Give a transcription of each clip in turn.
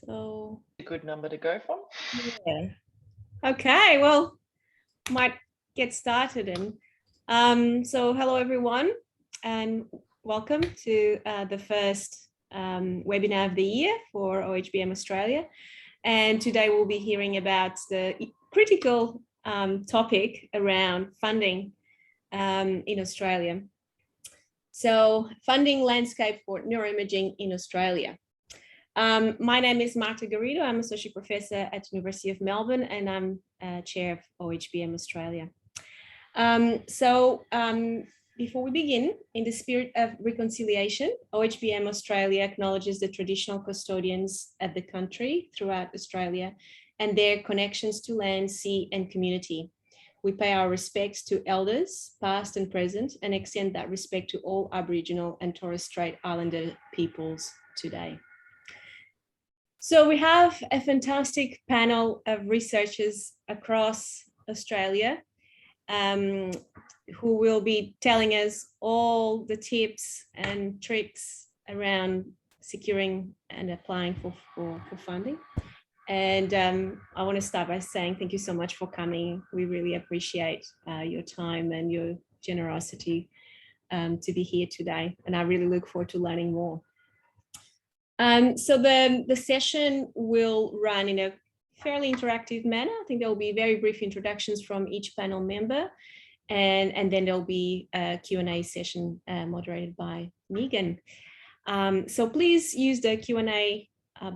So a good number to go from. yeah. Okay, well, might get started. And so hello everyone, and welcome to the first webinar of the year for OHBM Australia. And today we'll be hearing about the critical topic around funding in Australia. So funding landscape for neuroimaging in Australia. My name is Marta Garrido. I'm Associate Professor at the University of Melbourne, and I'm Chair of OHBM Australia. Before we begin, in the spirit of reconciliation, OHBM Australia acknowledges the traditional custodians of the country throughout Australia and their connections to land, sea, and community. We pay our respects to elders, past and present, and extend that respect to all Aboriginal and Torres Strait Islander peoples today. So we have a fantastic panel of researchers across Australia who will be telling us all the tips and tricks around securing and applying for funding. And I want to start by saying thank you so much for coming. We really appreciate your time and your generosity to be here today. And I really look forward to learning more. So the session will run in a fairly interactive manner. I think there will be very brief introductions from each panel member, and then there'll be a Q&A session moderated by Megan. So please use the Q&A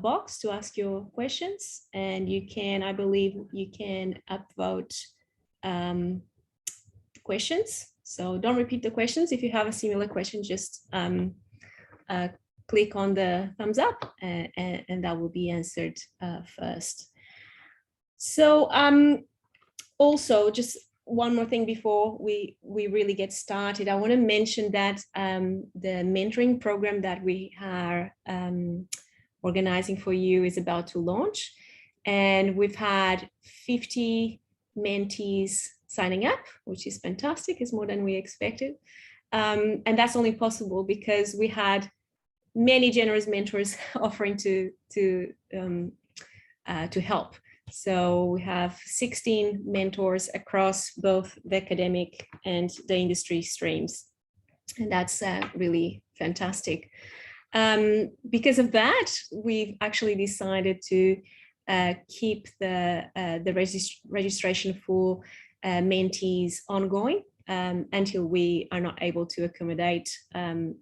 box to ask your questions, and you can, I believe, you can upvote questions. So don't repeat the questions. If you have a similar question, just click on the thumbs up and that will be answered first. So also just one more thing before we really get started, I want to mention that the mentoring program that we are organizing for you is about to launch, and we've had 50 mentees signing up, which is fantastic. It's more than we expected, and that's only possible because we had many generous mentors offering to help. So we have 16 mentors across both the academic and the industry streams, and that's really fantastic. Because of that, we've actually decided to keep the registration for mentees ongoing until we are not able to accommodate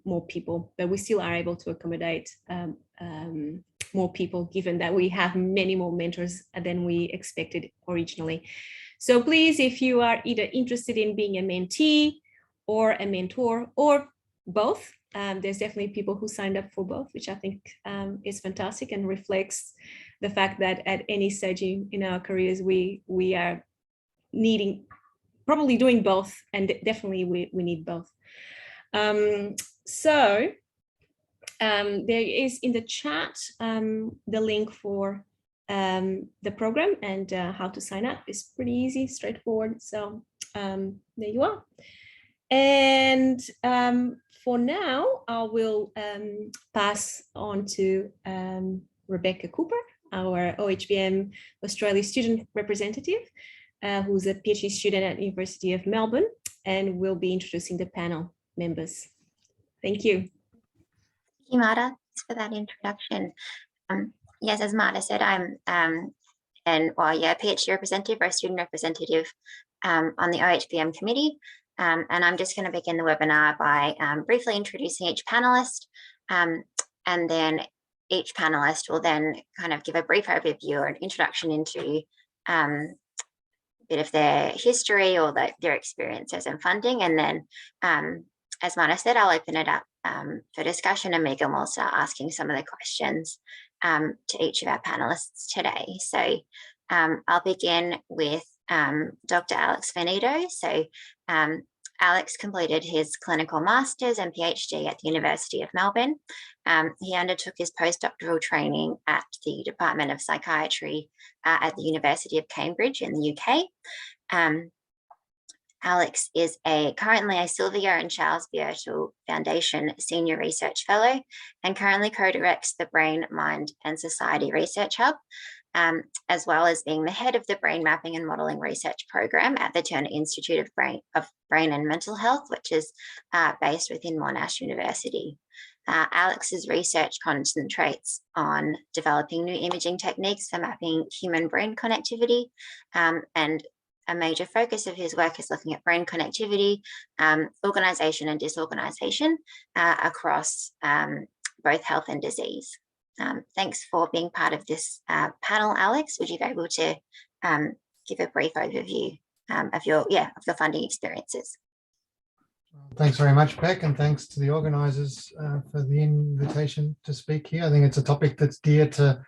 more people, but we still are able to accommodate more people, given that we have many more mentors than we expected originally. So please, if you are either interested in being a mentee or a mentor or both, there's definitely people who signed up for both, which I think is fantastic and reflects the fact that at any stage in our careers, we are probably doing both, and definitely we need both. There is in the chat the link for the program, and how to sign up is pretty easy, straightforward. So there you are. And for now, I will pass on to Rebecca Cooper, our OHBM Australia student representative, who's a PhD student at the University of Melbourne, and will be introducing the panel members. Thank you. Thank you, Marta. Thanks for that introduction. Yes, as Marta said, I'm a PhD representative or a student representative on the OHBM committee. And I'm just going to begin the webinar by briefly introducing each panelist, and then each panelist will then kind of give a brief overview or an introduction into a bit of their history or their experiences in funding. And then, as Marta said, I'll open it up for discussion, and Megan will start asking some of the questions to each of our panelists today. So I'll begin with Dr. Alex Fornito. So Alex completed his clinical master's and PhD at the University of Melbourne. He undertook his postdoctoral training at the Department of Psychiatry at the University of Cambridge in the UK. Alex is currently a Sylvia and Charles Biertel Foundation Senior Research Fellow and currently co-directs the Brain, Mind and Society Research Hub, as well as being the head of the Brain Mapping and Modelling Research Program at the Turner Institute of Brain and Mental Health, which is based within Monash University. Alex's research concentrates on developing new imaging techniques for mapping human-brain connectivity, and a major focus of his work is looking at brain connectivity, organisation and disorganisation across both health and disease. Thanks for being part of this panel, Alex. Would you be able to give a brief overview of your funding experiences? Thanks very much, Beck, and thanks to the organisers for the invitation to speak here. I think it's a topic that's dear to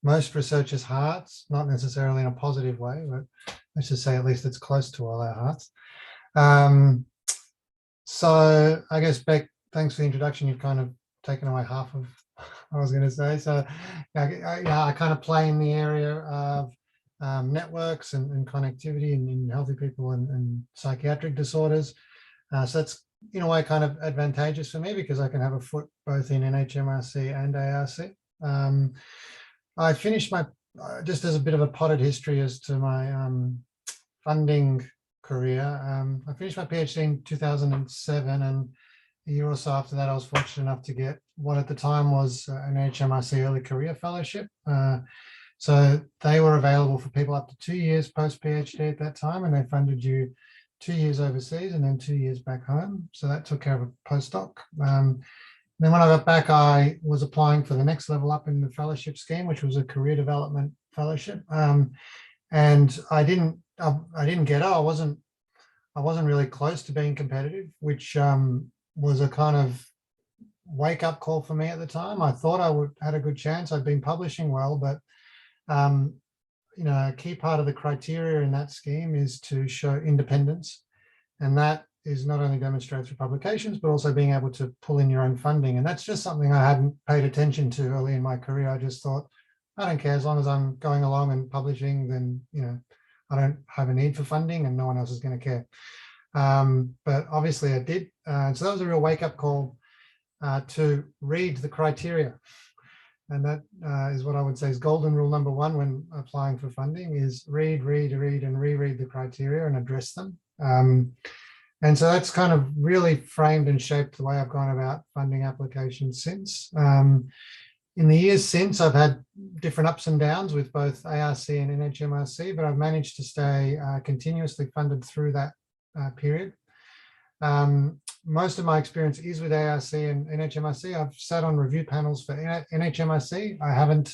most researchers' hearts, not necessarily in a positive way, but let's just say at least it's close to all our hearts. So I guess, Beck, thanks for the introduction. You've kind of taken away half of what I was going to say. So I kind of play in the area of networks and connectivity in healthy people and psychiatric disorders. So that's in a way kind of advantageous for me because I can have a foot both in NHMRC and ARC. I finished my, just as a bit of a potted history as to my funding career, I finished my PhD in 2007, and a year or so after that I was fortunate enough to get what at the time was an NHMRC Early Career Fellowship. So they were available for people up to 2 years post-PhD at that time, and they funded you 2 years overseas and then 2 years back home. So that took care of a postdoc. Then when I got back, I was applying for the next level up in the fellowship scheme, which was a career development fellowship. And I didn't get it. I wasn't really close to being competitive, which was a kind of wake up call for me at the time. I thought I had a good chance. I'd been publishing well, but you know, a key part of the criteria in that scheme is to show independence, and that is not only demonstrated through publications, but also being able to pull in your own funding. And that's just something I hadn't paid attention to early in my career. I just thought, I don't care, as long as I'm going along and publishing, then, you know, I don't have a need for funding and no one else is going to care. But obviously I did. So that was a real wake-up call to read the criteria. And that is what I would say is golden rule number one when applying for funding is read, and reread the criteria and address them. And so that's kind of really framed and shaped the way I've gone about funding applications since. In the years since, I've had different ups and downs with both ARC and NHMRC, but I've managed to stay continuously funded through that period. Most of my experience is with ARC and NHMRC. I've sat on review panels for NHMRC. I haven't,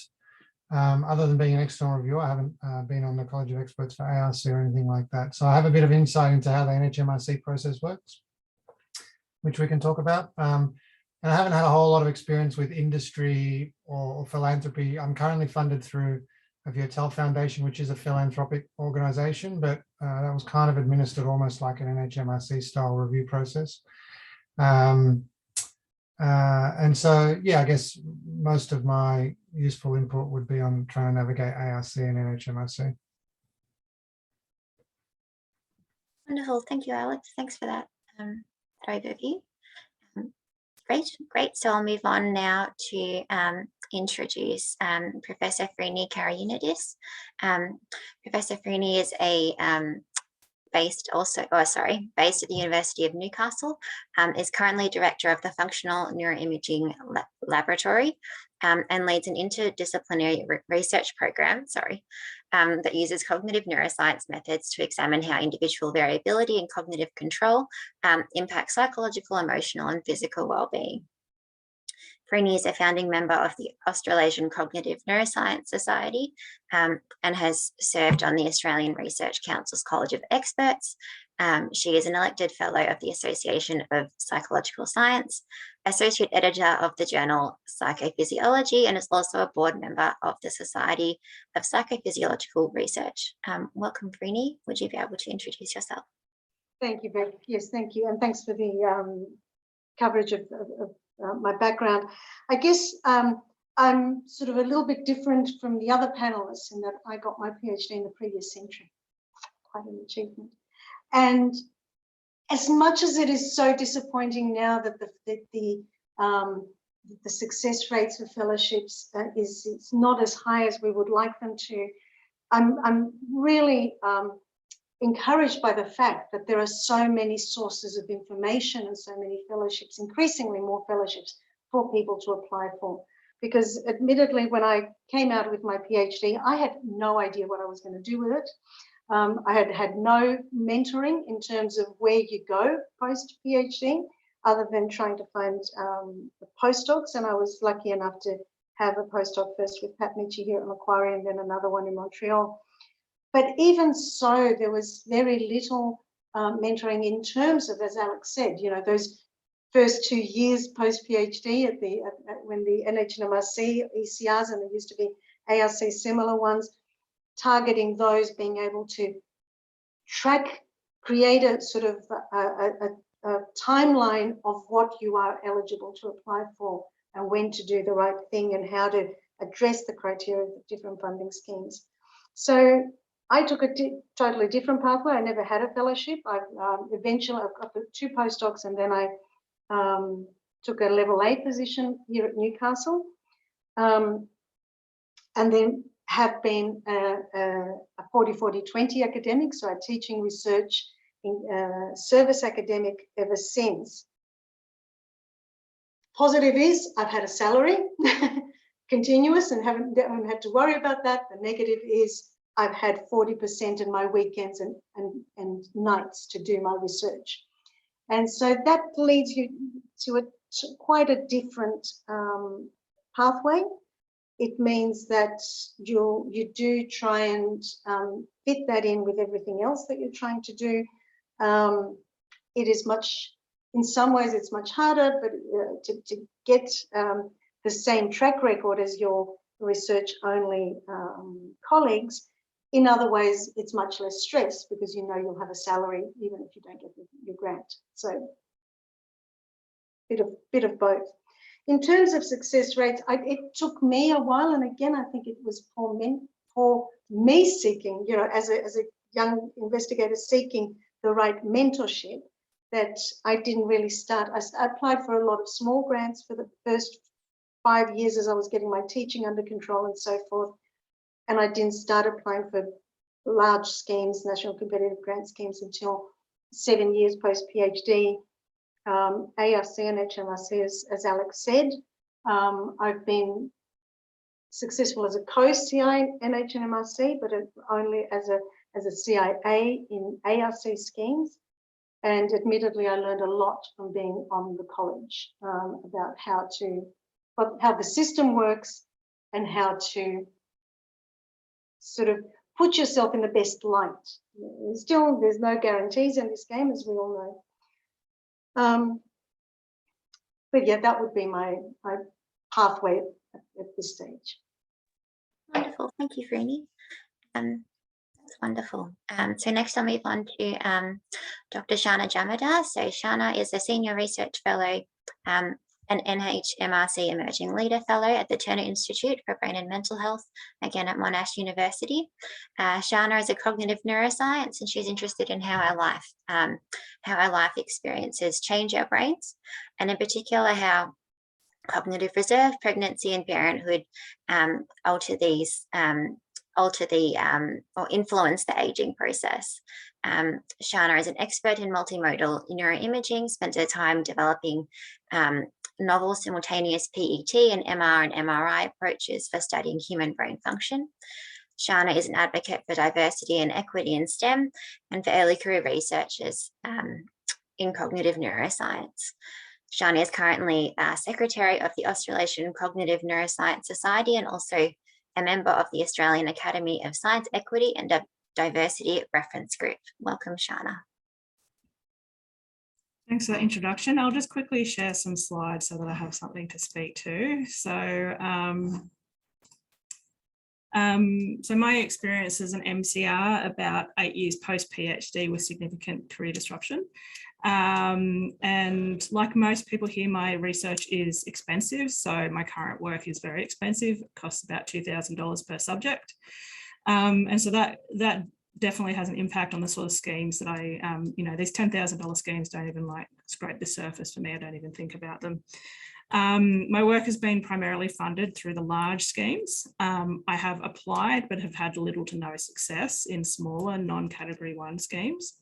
other than being an external reviewer, I haven't been on the College of Experts for ARC or anything like that. So I have a bit of insight into how the NHMRC process works, which we can talk about. And I haven't had a whole lot of experience with industry or philanthropy. I'm currently funded through a Vietel Foundation, which is a philanthropic organization, but that was kind of administered almost like an NHMRC style review process. And so, yeah, I guess most of my useful input would be on trying to navigate ARC and NHMRC. Wonderful. Thank you, Alex. Thanks for that overview. Great. So I'll move on now to introduce Professor Frini Karayanidis. Professor Frini is based at the University of Newcastle, is currently director of the Functional Neuroimaging Laboratory and leads an interdisciplinary research program, that uses cognitive neuroscience methods to examine how individual variability and cognitive control impact psychological, emotional, and physical well-being. Frini is a founding member of the Australasian Cognitive Neuroscience Society and has served on the Australian Research Council's College of Experts. She is an elected fellow of the Association of Psychological Science, associate editor of the journal Psychophysiology, and is also a board member of the Society of Psychophysiological Research. Welcome, Frini. Would you be able to introduce yourself? Thank you, Beck. Yes, thank you. And thanks for the coverage of my background. I guess I'm sort of a little bit different from the other panelists in that I got my PhD in the previous century. Quite an achievement. And as much as it is so disappointing now that the success rates for fellowships is not as high as we would like them to, I'm really encouraged by the fact that there are so many sources of information and so many fellowships, increasingly more fellowships for people to apply for. Because admittedly, when I came out with my PhD, I had no idea what I was going to do with it. I had had no mentoring in terms of where you go post-PhD, other than trying to find postdocs. And I was lucky enough to have a postdoc first with Pat Michie here at Macquarie and then another one in Montreal. But even so, there was very little mentoring in terms of, as Alex said, you know, those first 2 years post-PhD when the NHMRC ECRs, and there used to be ARC similar ones, targeting those, being able to track, create a sort of a timeline of what you are eligible to apply for and when to do the right thing and how to address the criteria of different funding schemes. So I took a totally different pathway. I never had a fellowship. Eventually I've got 2 postdocs, and then I took a level 8 position here at Newcastle, and then have been a 40-40-20 academic, so a teaching, research, service academic ever since. Positive is I've had a salary, continuous, and haven't had to worry about that. The negative is I've had 40% in my weekends and nights to do my research. And so that leads you to quite a different pathway. It means that you do try and fit that in with everything else that you're trying to do. It is much, in some ways it's much harder, but to get the same track record as your research only colleagues. In other ways, it's much less stress because you know you'll have a salary even if you don't get your grant. So bit of both. In terms of success rates, it took me a while, and again, I think it was for me seeking, you know, as a young investigator seeking the right mentorship, that I didn't really start. I applied for a lot of small grants for the first 5 years as I was getting my teaching under control and so forth. And I didn't start applying for large schemes, national competitive grant schemes, until 7 years post-PhD. ARC and HMRC, as Alex said, I've been successful as a co-CI in HMRC, but only as a CIA in ARC schemes. And admittedly, I learned a lot from being on the college about how the system works and how to sort of put yourself in the best light. Still, there's no guarantees in this game, as we all know. But yeah, that would be my pathway at this stage. Wonderful, thank you, Frini. That's wonderful. So next I'll move on to Dr. Sharna Jamadar. So Sharna is a Senior Research Fellow, an NHMRC Emerging Leader Fellow at the Turner Institute for Brain and Mental Health, again at Monash University. Sharna is a cognitive neuroscience, and she's interested in how our life experiences change our brains, and in particular how cognitive reserve, pregnancy and parenthood alter or influence the aging process. Sharna is an expert in multimodal neuroimaging, spent her time developing novel simultaneous PET and MR and MRI approaches for studying human brain function. Sharna is an advocate for diversity and equity in STEM and for early career researchers in cognitive neuroscience. Sharna is currently Secretary of the Australasian Cognitive Neuroscience Society and also a member of the Australian Academy of Science Equity and Diversity Reference Group. Welcome, Sharna. Thanks for that introduction. I'll just quickly share some slides so that I have something to speak to. So my experience as an MCR, about 8 years post-PhD with significant career disruption. And like most people here, my research is expensive. So my current work is very expensive. It costs about $2,000 per subject. And so that definitely has an impact on the sort of schemes that I, you know, these $10,000 schemes don't even like scrape the surface for me. I don't even think about them. My work has been primarily funded through the large schemes. I have applied but have had little to no success in smaller non-category 1 schemes.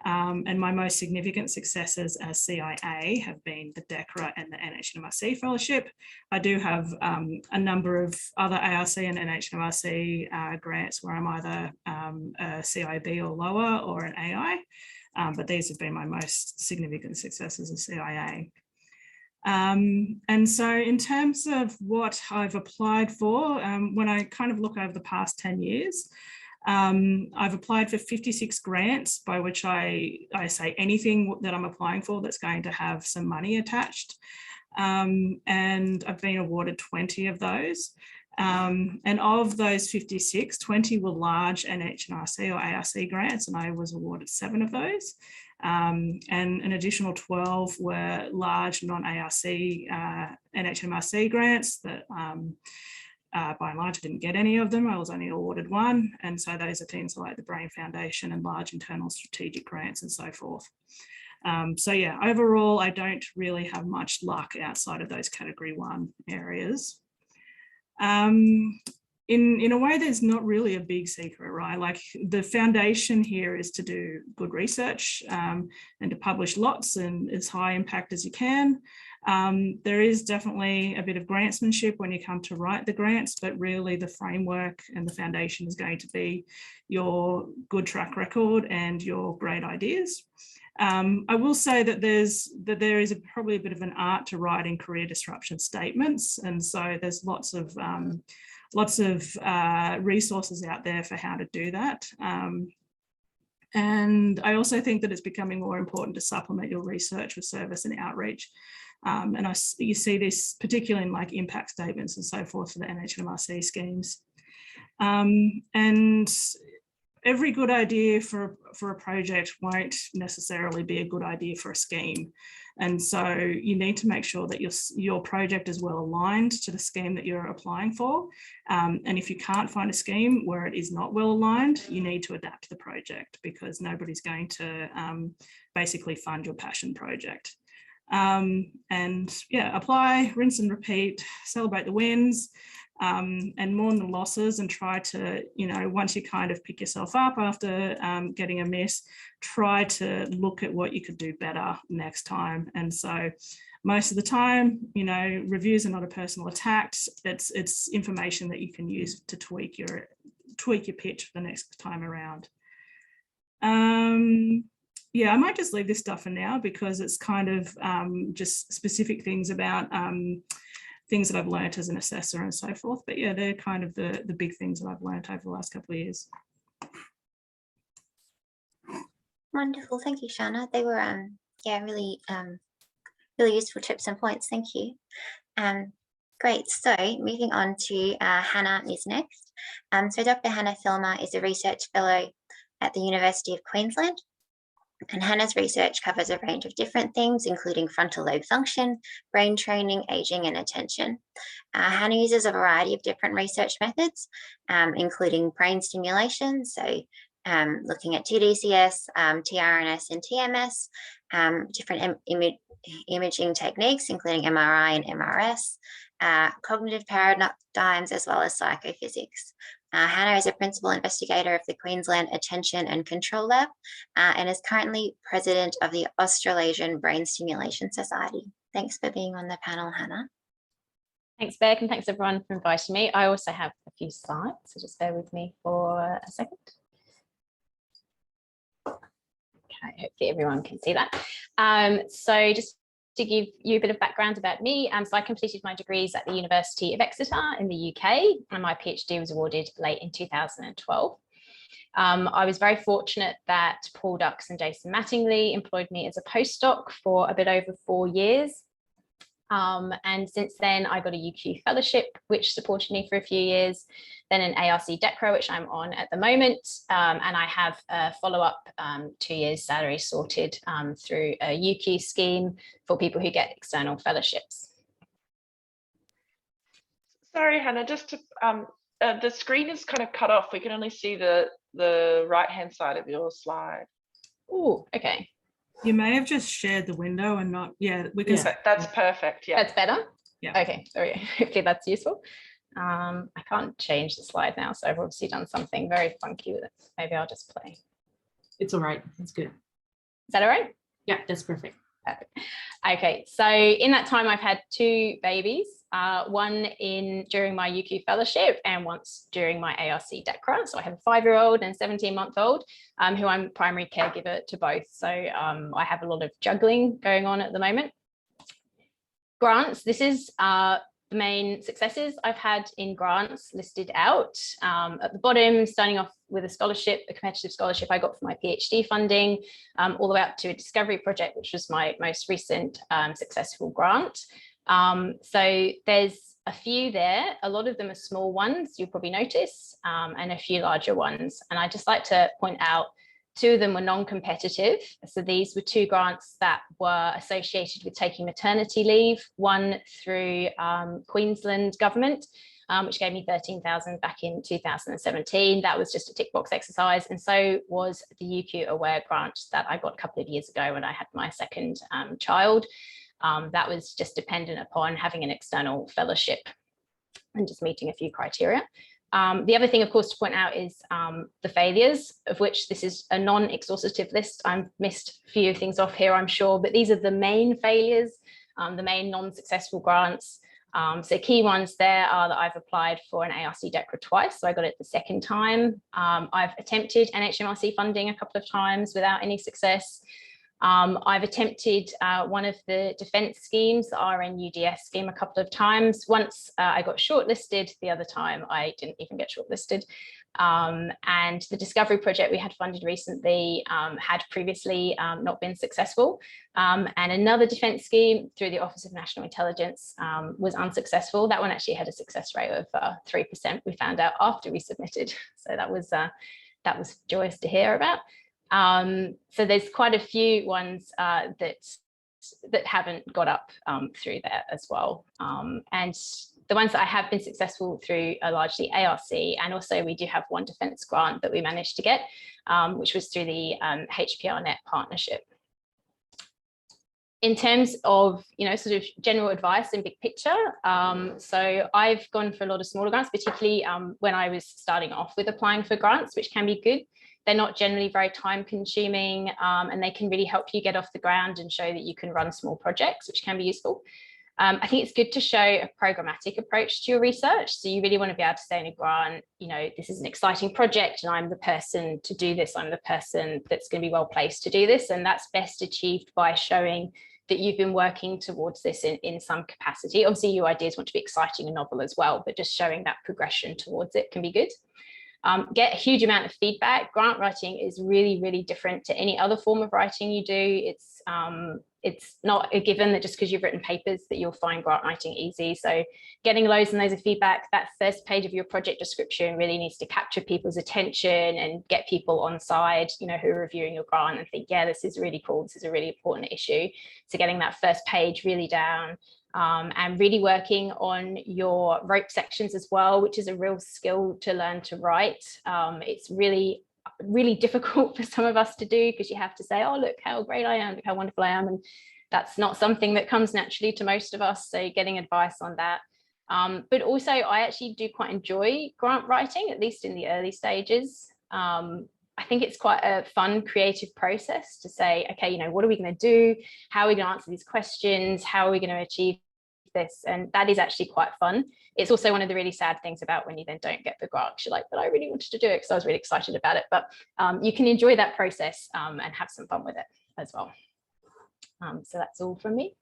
And my most significant successes as CIA have been the DECRA and the NHMRC fellowship. I do have a number of other ARC and NHMRC grants where I'm either a CIB or lower or an AI, but these have been my most significant successes as CIA. And so in terms of what I've applied for, when I kind of look over the past 10 years, I've applied for 56 grants, by which I say anything that I'm applying for that's going to have some money attached. And I've been awarded 20 of those. And of those 56, 20 were large NHMRC or ARC grants, and I was awarded 7 of those. And an additional 12 were large non-ARC NHMRC grants that by and large, I didn't get any of them. I was only awarded 1. And so those are things like the Brain Foundation and large internal strategic grants and so forth. So yeah, overall, I don't really have much luck outside of those category 1 areas. In a way, there's not really a big secret, right? Like the foundation here is to do good research and to publish lots and as high impact as you can. There is definitely a bit of grantsmanship when you come to write the grants, but really the framework and the foundation is going to be your good track record and your great ideas. I will say that there is probably a bit of an art to writing career disruption statements, and so there's lots of resources out there for how to do that. And I also think that it's becoming more important to supplement your research with service and outreach. And you see this particularly in like impact statements and so forth for the NHMRC schemes. And every good idea for a project won't necessarily be a good idea for a scheme. And so you need to make sure that your project is well aligned to the scheme that you're applying for. And if you can't find a scheme where it is not well aligned, you need to adapt the project, because nobody's going to basically fund your passion project. And yeah, apply, rinse and repeat, celebrate the wins, and mourn the losses, and try to, you know, once you kind of pick yourself up after getting a miss, try to look at what you could do better next time. And so most of the time, you know, reviews are not a personal attack. It's information that you can use to tweak your pitch the next time around. Yeah, I might just leave this stuff for now, because it's kind of just specific things about things that I've learned as an assessor and so forth. But yeah, they're kind of the big things that I've learned over the last couple of years. Wonderful, thank you, Sharna. They were yeah, really really useful tips and points. Thank you. Great. So moving on to Hannah is next. So Dr. Hannah Filmer is a research fellow at the University of Queensland. And Hannah's research covers a range of different things, including frontal lobe function, brain training, aging, and attention. Hannah uses a variety of different research methods, including brain stimulation, so looking at 2DCS, TRNS, and TMS, different imaging techniques, including MRI and MRS, cognitive paradigms, as well as psychophysics. Hannah is a principal investigator of the Queensland Attention and Control Lab and is currently president of the Australasian Brain Stimulation Society. Thanks for being on the panel, Hannah. Thanks, Beck, and thanks everyone for inviting me. I also have a few slides, so just bear with me for a second. Okay, hopefully everyone can see that. So just to give you a bit of background about me, so I completed my degrees at the University of Exeter in the UK, and my PhD was awarded late in 2012. I was very fortunate that Paul Ducks and Jason Mattingly employed me as a postdoc for a bit over 4 years. And since then, I got a UQ fellowship, which supported me for a few years, then an ARC DECRA, which I'm on at the moment, and I have a follow-up 2 years salary sorted through a UQ scheme for people who get external fellowships. Sorry, Hannah, just to, the screen is kind of cut off. We can only see the the right-hand side of your slide. Oh, okay. You may have just shared the window and not, yeah, we can. That's perfect. Yeah. That's better? Yeah. Okay, sorry. Hopefully that's useful. I can't change the slide now, so I've obviously done something very funky with it. Maybe I'll just play. It's all right. That's good. Is that all right? Yeah, that's perfect. Perfect. Okay, so in that time I've had 2 babies, one during my UQ fellowship and once during my ARC DECRA. So I have a 5-year-old and 17-month-old who I'm primary caregiver to both. So I have a lot of juggling going on at the moment. Grants, this is the main successes I've had in grants listed out. At the bottom, starting off with a scholarship, a competitive scholarship I got for my PhD funding, all the way up to a discovery project, which was my most recent successful grant. So there's a few there. A lot of them are small ones, you'll probably notice, and a few larger ones. And I'd just like to point out 2 of them were non-competitive. So these were 2 grants that were associated with taking maternity leave, one through Queensland government, which gave me 13,000 back in 2017. That was just a tick box exercise. And so was the UQ Aware grant that I got a couple of years ago when I had my second child. That was just dependent upon having an external fellowship and just meeting a few criteria. The other thing, of course, to point out is the failures, of which this is a non-exhaustive list. I've missed a few things off here, I'm sure, but these are the main failures, the main non-successful grants. So key ones there are that I've applied for an ARC DECRA twice, so I got it the second time. I've attempted NHMRC funding a couple of times without any success. I've attempted one of the defence schemes, the RNUDS scheme, a couple of times. Once I got shortlisted, the other time I didn't even get shortlisted. And the discovery project we had funded recently had previously not been successful. And another defence scheme through the Office of National Intelligence was unsuccessful. That one actually had a success rate of 3%. We found out after we submitted. So that was joyous to hear about. So there's quite a few ones that haven't got up through there as well. And the ones that I have been successful through are largely ARC, and also we do have one defence grant that we managed to get, which was through the HPRNet partnership. In terms of, sort of general advice and big picture, so I've gone for a lot of smaller grants, particularly when I was starting off with applying for grants, which can be good. They're not generally very time consuming, and they can really help you get off the ground and show that you can run small projects, which can be useful. I think it's good to show a programmatic approach to your research. So you really want to be able to say in a grant, this is an exciting project and I'm the person to do this. I'm the person that's going to be well placed to do this. And that's best achieved by showing that you've been working towards this in some capacity. Obviously, your ideas want to be exciting and novel as well, but just showing that progression towards it can be good. Get a huge amount of feedback. Grant writing is really, really different to any other form of writing you do. It's not a given that just because you've written papers that you'll find grant writing easy. So getting loads and loads of feedback, that first page of your project description really needs to capture people's attention and get people on side, who are reviewing your grant and think, yeah, this is really cool. This is a really important issue. So getting that first page really down. And really working on your rope sections as well, which is a real skill to learn to write. It's really, really difficult for some of us to do because you have to say, oh, look how great I am, look how wonderful I am. And that's not something that comes naturally to most of us. So getting advice on that. But also I actually do quite enjoy grant writing, at least in the early stages. I think it's quite a fun, creative process to say, okay, what are we going to do? How are we going to answer these questions? How are we going to achieve this? And that is actually quite fun. It's also one of the really sad things about when you then don't get the grant. You're like, but I really wanted to do it because I was really excited about it. But you can enjoy that process and have some fun with it as well. So that's all from me.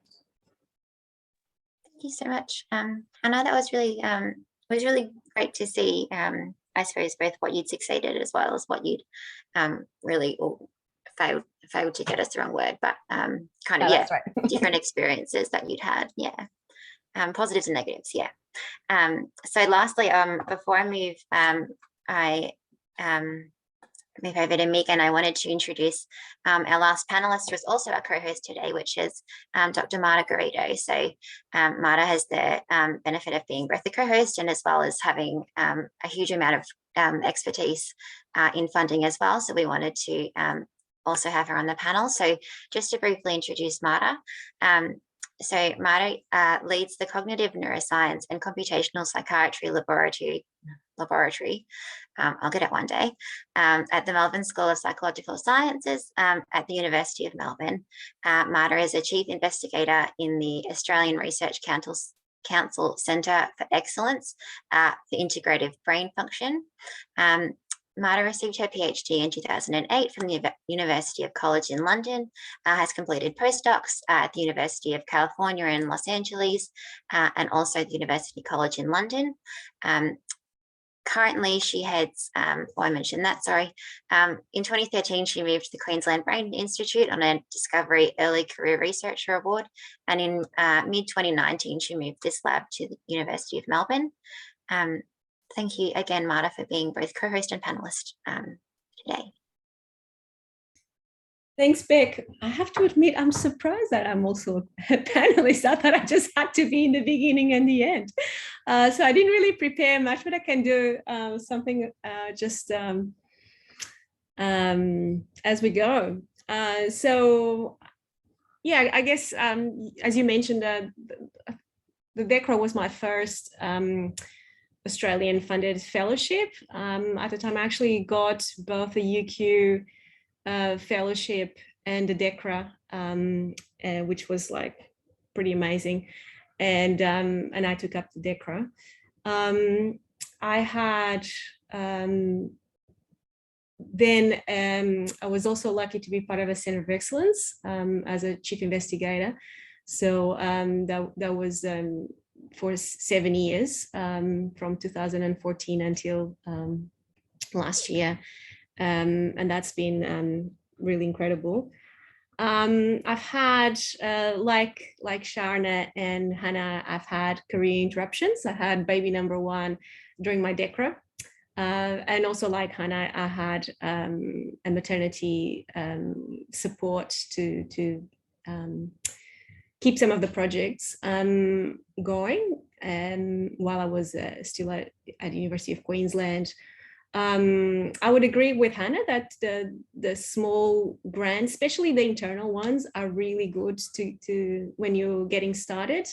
Thank you so much. Hannah, that was really great to see. I suppose both what you'd succeeded as well as what you'd really failed to get us the wrong word, but That's right. different experiences that you'd had, positives and negatives, So lastly, before I move, I move over to Megan, I wanted to introduce our last panelist, who is also our co-host today, which is Dr. Marta Garrido. So Marta has the benefit of being both the co-host and as well as having a huge amount of expertise in funding as well. So we wanted to also have her on the panel. So just to briefly introduce Marta. So Marta leads the Cognitive Neuroscience and Computational Psychiatry Laboratory, I'll get it one day, at the Melbourne School of Psychological Sciences at the University of Melbourne. Marta is a chief investigator in the Australian Research Council Centre for Excellence for Integrative Brain Function. Marta received her PhD in 2008 from the University of College in London, has completed postdocs at the University of California in Los Angeles, and also the University College in London. Currently, she heads, I mentioned that, sorry. In 2013, she moved to the Queensland Brain Institute on a Discovery Early Career Researcher Award. And in mid-2019, she moved this lab to the University of Melbourne. Thank you again, Marta, for being both co-host and panelist today. Thanks, Beck. I have to admit, I'm surprised that I'm also a panelist. I thought I just had to be in the beginning and the end. So I didn't really prepare much, but I can do something just as we go. So yeah, I guess, as you mentioned, the DECRA was my first Australian funded fellowship. At the time, I actually got both the UQ fellowship and the DECRA, which was like pretty amazing. And I took up the DECRA. I had then I was also lucky to be part of a Centre of Excellence as a chief investigator. So that was for 7 years, from 2014 until last year. And that's been really incredible. I've had, like Sharna and Hannah, I've had career interruptions. I had baby number 1 during my DECRA. And also like Hannah, I had a maternity support to keep some of the projects going while I was still at the University of Queensland. I would agree with Hannah that the small grants, especially the internal ones, are really good to when you're getting started.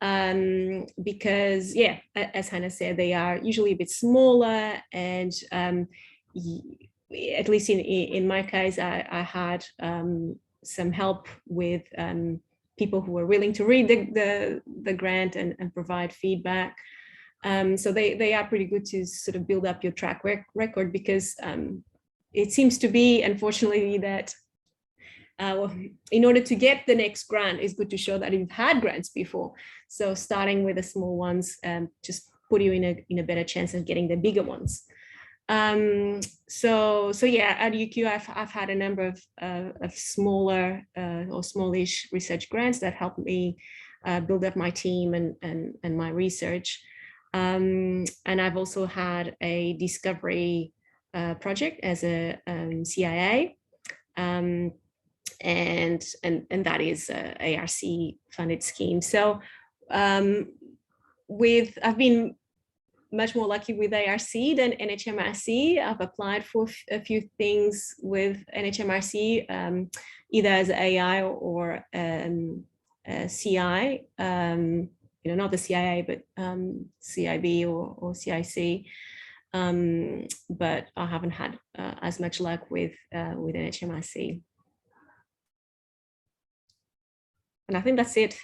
Because yeah, as Hannah said, they are usually a bit smaller, and at least in my case, I had some help with people who were willing to read the grant and provide feedback. So they are pretty good to sort of build up your track record, because it seems to be, unfortunately, that in order to get the next grant, it's good to show that you've had grants before. So starting with the small ones just put you in a better chance of getting the bigger ones. So yeah, at UQ, I've had a number of smaller or smallish research grants that helped me build up my team and my research. And I've also had a discovery project as a CIA, and that is a ARC funded scheme. So I've been much more lucky with ARC than NHMRC. I've applied for a few things with NHMRC, either as AI or CI, not the CIA, but CIB or CIC. But I haven't had as much luck with NHMRC. And I think that's it.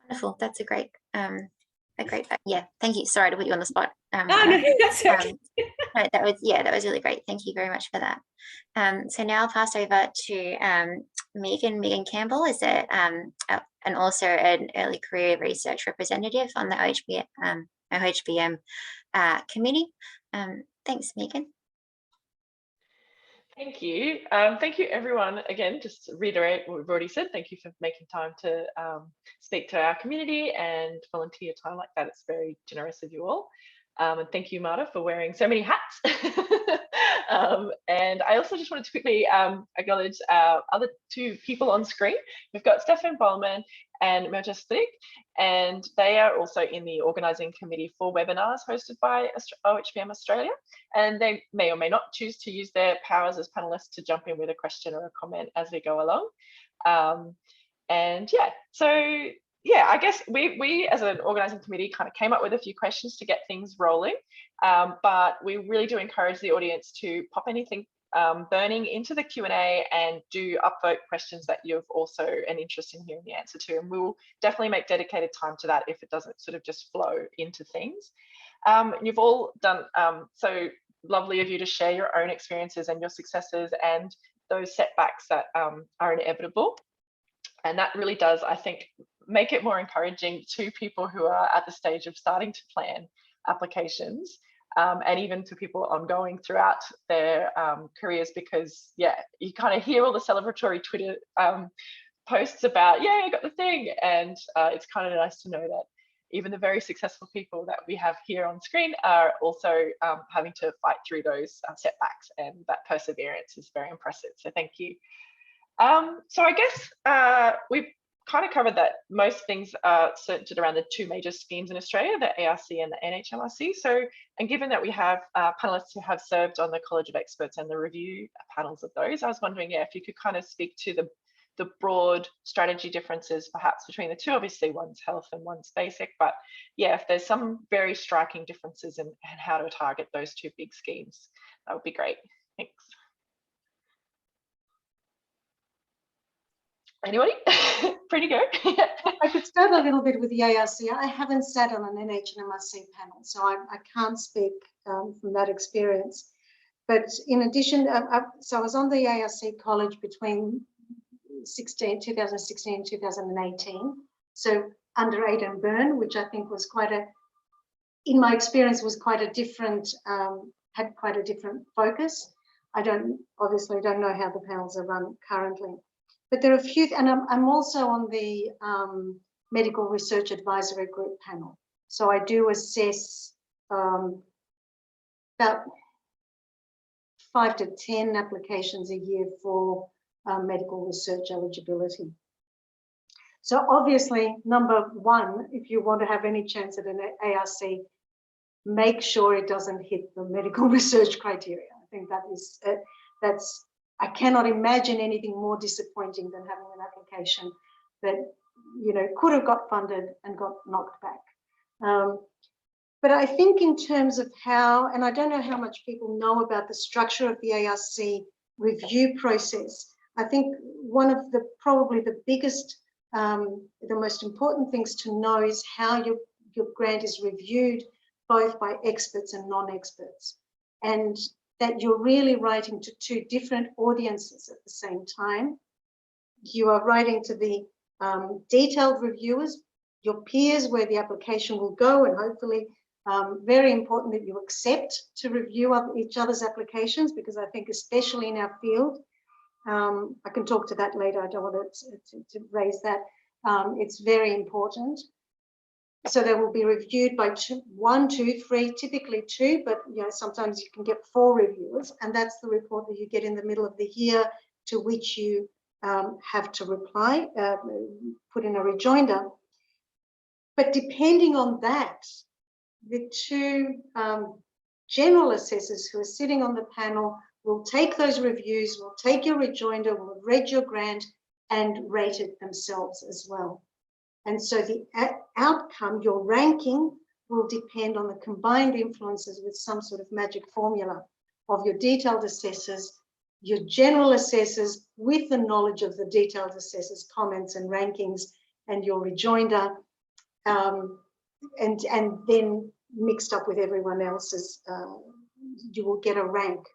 Wonderful. That's a great, yeah. Thank you. Sorry to put you on the spot. No, that's okay. No, that was really great. Thank you very much for that. So now I'll pass over to Megan Campbell, is and also an early career research representative on the OHBM committee. Thanks, Megan. Thank you. Thank you, everyone. Again, just to reiterate what we've already said, thank you for making time to speak to our community and volunteer time like that. It's very generous of you all. And thank you, Marta, for wearing so many hats. And I also just wanted to quickly acknowledge our other two people on screen. We've got Stefan Bowman and Majestic, and they are also in the organising committee for webinars hosted by OHBM Australia. And they may or may not choose to use their powers as panellists to jump in with a question or a comment as we go along. And yeah, so yeah, I guess we as an organising committee kind of came up with a few questions to get things rolling, but we really do encourage the audience to pop anything burning into the Q&A and do upvote questions that you've also an interest in hearing the answer to, and we'll definitely make dedicated time to that if it doesn't sort of just flow into things. You've all done so lovely of you to share your own experiences and your successes and those setbacks that are inevitable. And that really does, I think, make it more encouraging to people who are at the stage of starting to plan applications, and even to people ongoing throughout their careers, because yeah, you kind of hear all the celebratory Twitter posts about, yeah, I got the thing. And it's kind of nice to know that even the very successful people that we have here on screen are also having to fight through those setbacks, and that perseverance is very impressive. So thank you. So I guess we've kind of covered that most things are centered around the two major schemes in Australia, the ARC and the NHMRC. So, and given that we have panellists who have served on the College of Experts and the review panels of those, I was wondering, yeah, if you could kind of speak to the broad strategy differences perhaps between the two. Obviously one's health and one's basic, but yeah, if there's some very striking differences in how to target those two big schemes, that would be great. Thanks. Anybody? Pretty good. I could start a little bit with the ARC. I haven't sat on an NHMRC panel, so I can't speak from that experience. But in addition, so I was on the ARC college between 2016 and 2018. So under Aidan Byrne, which I think was quite a, in my experience, was quite a different, had quite a different focus. I obviously don't know how the panels are run currently. But there are a few, and I'm also on the Medical Research Advisory Group panel. So I do assess about 5 to 10 applications a year for medical research eligibility. So obviously, number one, if you want to have any chance at an ARC, make sure it doesn't hit the medical research criteria. I think that is, I cannot imagine anything more disappointing than having an application that, you know, could have got funded and got knocked back. But I think in terms of how, and I don't know how much people know about the structure of the ARC review process. I think one of the, probably the biggest, the most important things to know is how your grant is reviewed, both by experts and non-experts. And that you're really writing to two different audiences at the same time. You are writing to the detailed reviewers, your peers, where the application will go, and hopefully very important that you accept to review each other's applications, because I think especially in our field, I can talk to that later, I don't want to raise that, it's very important. So they will be reviewed by 1, 2, 3, typically 2, but you know, sometimes you can get 4 reviewers, and that's the report that you get in the middle of the year, to which you have to reply, put in a rejoinder. But depending on that, the 2 general assessors who are sitting on the panel will take those reviews, will take your rejoinder, will read your grant and rate it themselves as well. And so the outcome, your ranking, will depend on the combined influences with some sort of magic formula of your detailed assessors, your general assessors with the knowledge of the detailed assessors' comments and rankings, and your rejoinder, and then mixed up with everyone else's, you will get a rank.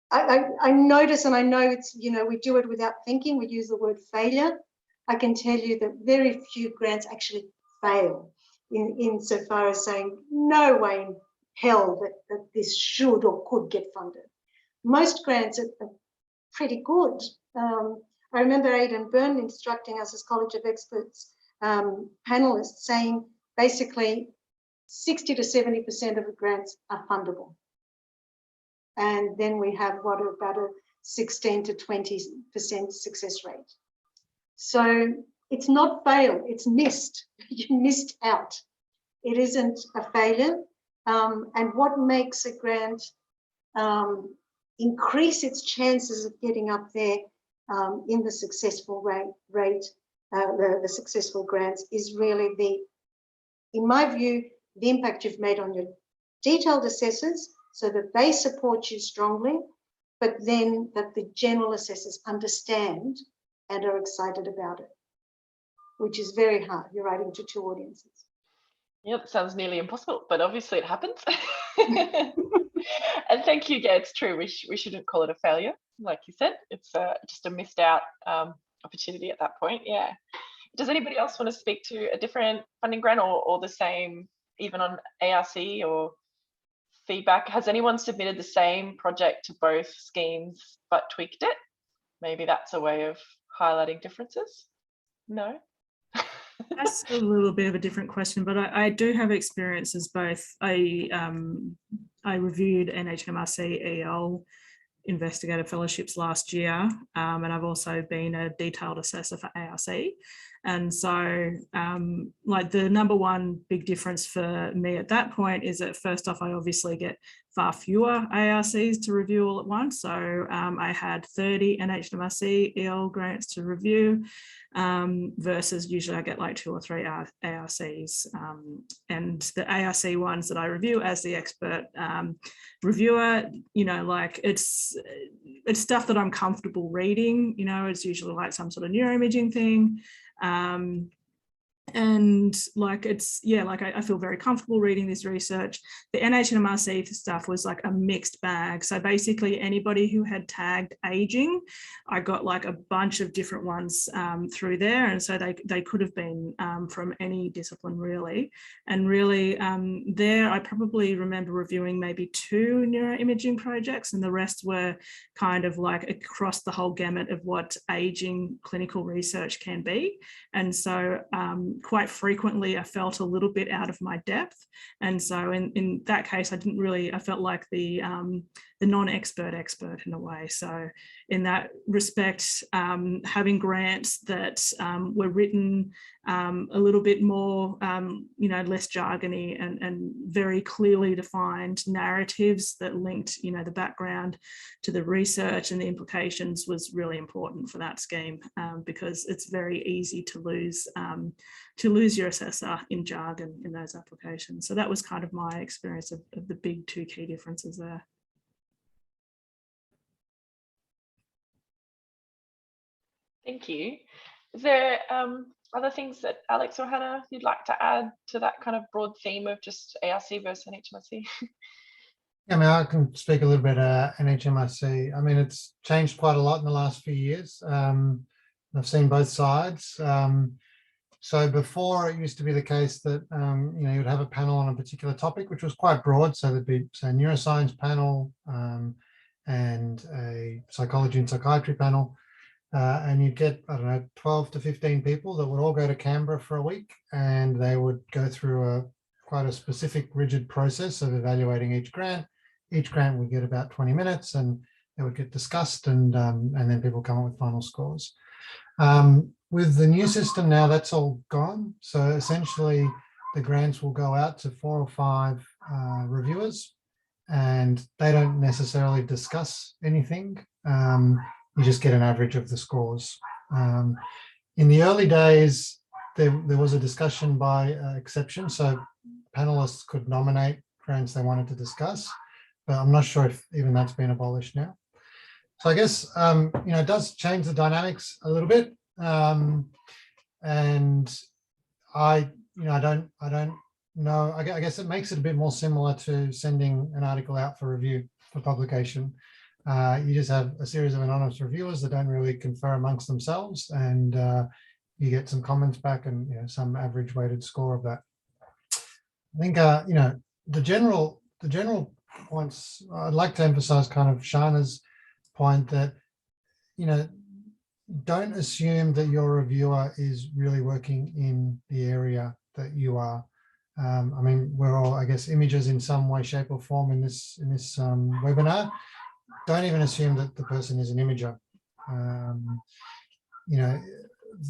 I notice, and I know it's, you know, we do it without thinking, we use the word failure. I can tell you that very few grants actually fail insofar as saying no way in hell that this should or could get funded. Most grants are pretty good. I remember Aidan Byrne instructing us as College of Experts panelists, saying basically 60 to 70% of the grants are fundable. And then we have about a 16 to 20% success rate. So it's not failed, it's missed. You missed out. It isn't a failure. And what makes a grant increase its chances of getting up there in the successful rate, the successful grants is really in my view, the impact you've made on your detailed assessors so that they support you strongly, but then that the general assessors understand and are excited about it, which is very hard. You're writing to two audiences. Yep, sounds nearly impossible, but obviously it happens. And thank you. Yeah, it's true. We shouldn't call it a failure. Like you said, it's just a missed out opportunity at that point. Yeah. Does anybody else want to speak to a different funding grant or the same, even on ARC or feedback? Has anyone submitted the same project to both schemes but tweaked it? Maybe that's a way of highlighting differences. No? That's a little bit of a different question, but I do have experience as both. I reviewed NHMRC EL investigator fellowships last year, and I've also been a detailed assessor for ARC. And so like the number one big difference for me at that point is that first off, I obviously get far fewer ARCs to review all at once. So I had 30 NHMRC EL grants to review versus usually I get like 2 or 3 ARCs. And the ARC ones that I review as the expert reviewer, you know, like it's stuff that I'm comfortable reading, you know, it's usually like some sort of neuroimaging thing. And like it's, yeah, like I feel very comfortable reading this research. The NHMRC stuff was like a mixed bag. So basically anybody who had tagged aging, I got like a bunch of different ones through there. And so they could have been from any discipline really. And really there, I probably remember reviewing maybe 2 neuroimaging projects and the rest were kind of like across the whole gamut of what aging clinical research can be. And so quite frequently I felt a little bit out of my depth. And so in that case, I felt like the non-expert expert in a way. So in that respect, having grants that were written a little bit more, you know, less jargony and very clearly defined narratives that linked, you know, the background to the research and the implications was really important for that scheme because it's very easy to lose your assessor in jargon in those applications. So that was kind of my experience of the big 2 key differences there. Thank you. Is there other things that Alex or Hannah you'd like to add to that kind of broad theme of just ARC versus NHMRC? Yeah, I mean, I can speak a little bit NHMRC. I mean, it's changed quite a lot in the last few years. I've seen both sides. So before it used to be the case that, you know, you'd have a panel on a particular topic, which was quite broad. So there'd be, say, a neuroscience panel and a psychology and psychiatry panel. And you'd get, I don't know, 12 to 15 people that would all go to Canberra for a week and they would go through quite a specific rigid process of evaluating each grant. Each grant would get about 20 minutes and it would get discussed and then people come up with final scores. With the new system now, that's all gone. So essentially the grants will go out to 4 or 5 reviewers and they don't necessarily discuss anything. You just get an average of the scores. In the early days, there was a discussion by exception. So panelists could nominate grants they wanted to discuss, but I'm not sure if even that's been abolished now. So I guess, you know, it does change the dynamics a little bit. And I don't know, I guess it makes it a bit more similar to sending an article out for review for publication. You just have a series of anonymous reviewers that don't really confer amongst themselves and you get some comments back and, you know, some average weighted score of that. I think, you know, the general points, I'd like to emphasize kind of Sharna's point that, you know, don't assume that your reviewer is really working in the area that you are. I mean, we're all, I guess, imagers in some way, shape or form in this webinar. Don't even assume that the person is an imager. You know,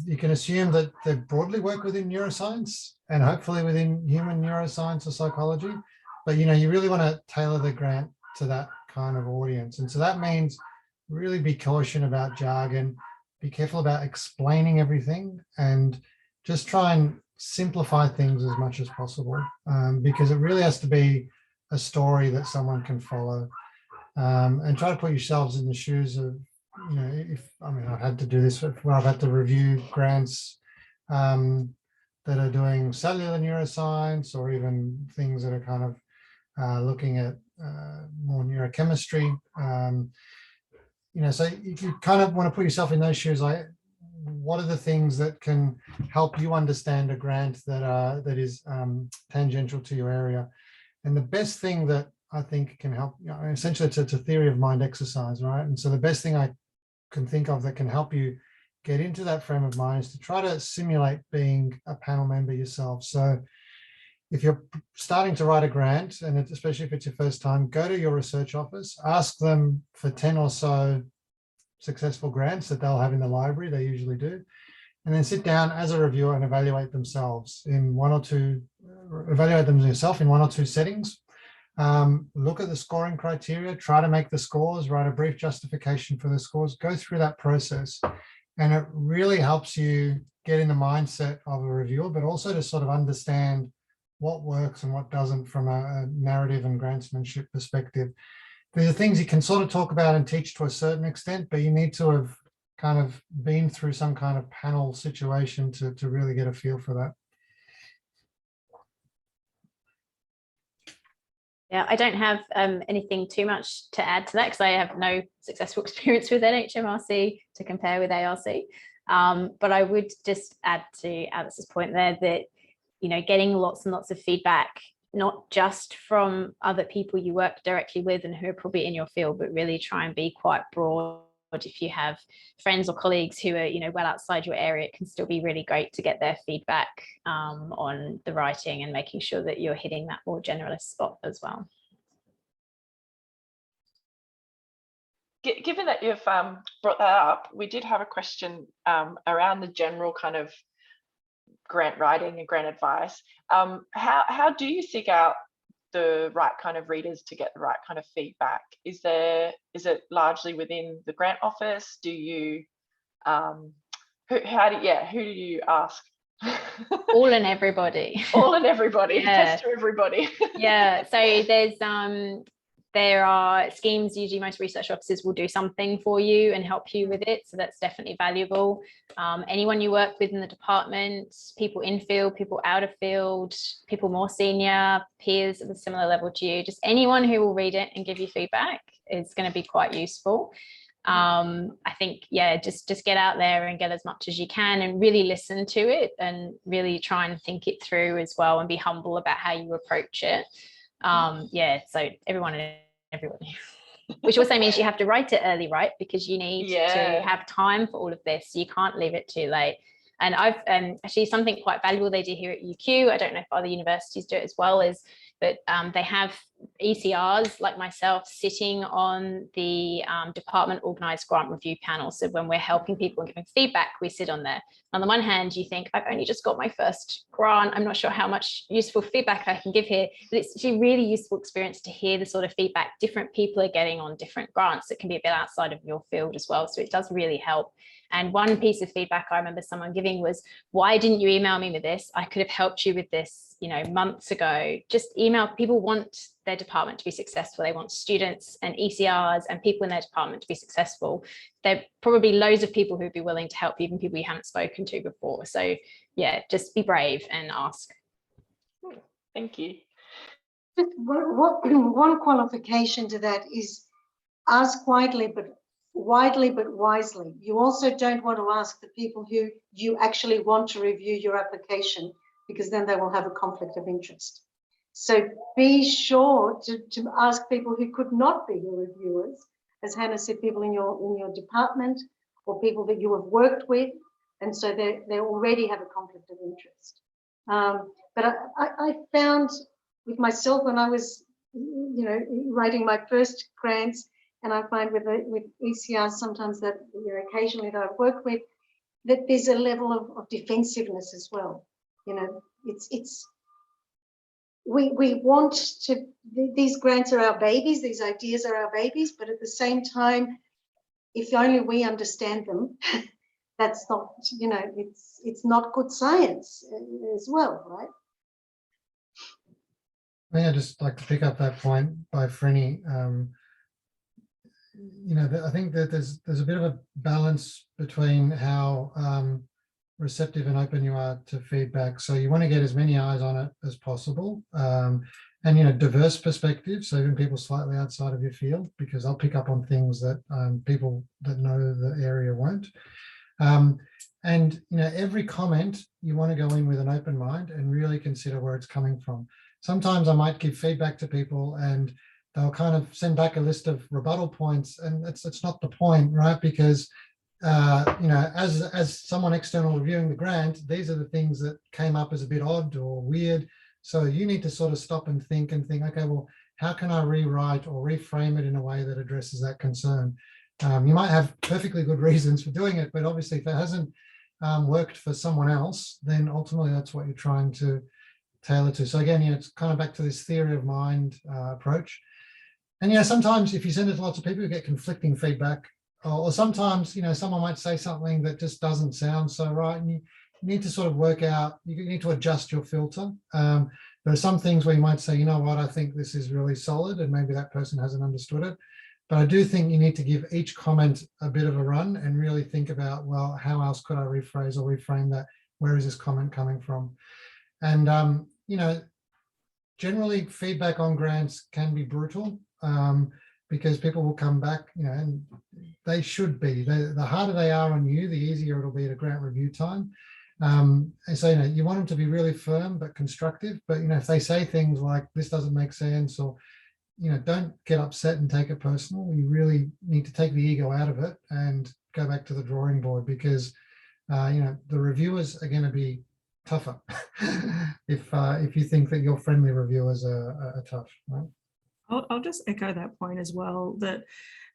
you can assume that they broadly work within neuroscience and hopefully within human neuroscience or psychology, but you know, you really want to tailor the grant to that kind of audience. And so that means really be cautious about jargon, be careful about explaining everything, and just try and simplify things as much as possible, because it really has to be a story that someone can follow, and try to put yourselves in the shoes of, you know, if, I mean, I've had to do this where I've had to review grants that are doing cellular neuroscience, or even things that are kind of looking at more neurochemistry. You know, so if you kind of want to put yourself in those shoes, like, what are the things that can help you understand a grant that is tangential to your area? And the best thing that I think can help, you know, essentially it's a theory of mind exercise, right? And so the best thing I can think of that can help you get into that frame of mind is to try to simulate being a panel member yourself. So if you're starting to write a grant, and especially if it's your first time, go to your research office, ask them for 10 or so successful grants that they'll have in the library, they usually do, and then sit down as a reviewer and evaluate themselves in one or two, evaluate them yourself in one or two settings. Look at the scoring criteria, try to make the scores, write a brief justification for the scores, go through that process. And it really helps you get in the mindset of a reviewer, but also to sort of understand what works and what doesn't from a narrative and grantsmanship perspective. These are things you can sort of talk about and teach to a certain extent, but you need to have kind of been through some kind of panel situation to really get a feel for that. Yeah, I don't have anything too much to add to that because I have no successful experience with NHMRC to compare with ARC. But I would just add to Alice's point there that, you know, getting lots and lots of feedback, not just from other people you work directly with and who are probably in your field, but really try and be quite broad. If you have friends or colleagues who are, you know, well outside your area, it can still be really great to get their feedback on the writing and making sure that you're hitting that more generalist spot as well. Given that you've brought that up, we did have a question around the general kind of grant writing and grant advice. How do you seek out the right kind of readers to get the right kind of feedback? Is it largely within the grant office? Do you who do you ask? All and everybody. All and everybody. Yeah. Test to everybody. Yeah. So there are schemes, usually most research officers will do something for you and help you with it. So that's definitely valuable. Anyone you work with in the department, people in field, people out of field, people more senior, peers at a similar level to you, just anyone who will read it and give you feedback is going to be quite useful. I think, yeah, just get out there and get as much as you can and really listen to it and really try and think it through as well and be humble about how you approach it. Yeah, so everybody, which also means you have to write it early, right? Because you need to have time for all of this. You can't leave it too late. And I've actually something quite valuable they do here at UQ, I don't know if other universities do it as well, is that they have ECRs like myself sitting on the department organised grant review panel. So when we're helping people and giving feedback, we sit on there. On the one hand, you think, I've only just got my first grant, I'm not sure how much useful feedback I can give here, but it's a really useful experience to hear the sort of feedback different people are getting on different grants that can be a bit outside of your field as well. So it does really help. And one piece of feedback I remember someone giving was, why didn't you email me with this? I could have helped you with this, you know, months ago. Just email. People want their department to be successful. They want students and ECRs and people in their department to be successful. There are probably loads of people who'd be willing to help, even people you haven't spoken to before. So yeah, just be brave and ask. Thank you. One qualification to that is ask widely but wisely. You also don't want to ask the people who you actually want to review your application, because then they will have a conflict of interest. So be sure to ask people who could not be your reviewers, as Hannah said, people in your department or people that you have worked with, and so they already have a conflict of interest. But I found with myself when I was, you know, writing my first grants, and I find with ECRs sometimes that, you know, occasionally that I've worked with, that there's a level of defensiveness as well. You know, we want to, these grants are our babies, these ideas are our babies, but at the same time, if only we understand them, that's not, you know, it's not good science as well, right? I think I'd just like to pick up that point by Frini. You know, I think that there's a bit of a balance between how receptive and open you are to feedback. So you want to get as many eyes on it as possible, and, you know, diverse perspectives. So even people slightly outside of your field, because I'll pick up on things that people that know the area won't. And, you know, every comment you want to go in with an open mind and really consider where it's coming from. Sometimes I might give feedback to people and they'll kind of send back a list of rebuttal points, and it's not the point, right? Because you know, as someone external reviewing the grant, these are the things that came up as a bit odd or weird. So you need to sort of stop and think, okay, well, how can I rewrite or reframe it in a way that addresses that concern? You might have perfectly good reasons for doing it, but obviously if it hasn't worked for someone else, then ultimately that's what you're trying to tailor to. So again, you know, it's kind of back to this theory of mind approach. And, you know, sometimes if you send it to lots of people, you get conflicting feedback, or sometimes, you know, someone might say something that just doesn't sound so right, and you need to sort of work out, you need to adjust your filter. There are some things where you might say, you know what, I think this is really solid, and maybe that person hasn't understood it. But I do think you need to give each comment a bit of a run and really think about, well, how else could I rephrase or reframe that? Where is this comment coming from? And, you know, generally feedback on grants can be brutal, because people will come back, you know, and they should be. The harder they are on you, the easier it'll be to grant review time. And so, you know, you want them to be really firm but constructive. But, you know, if they say things like, this doesn't make sense, or, you know, don't get upset and take it personal. You really need to take the ego out of it and go back to the drawing board, because, you know, the reviewers are going to be tougher if you think that your friendly reviewers are tough, right? I'll just echo that point as well, that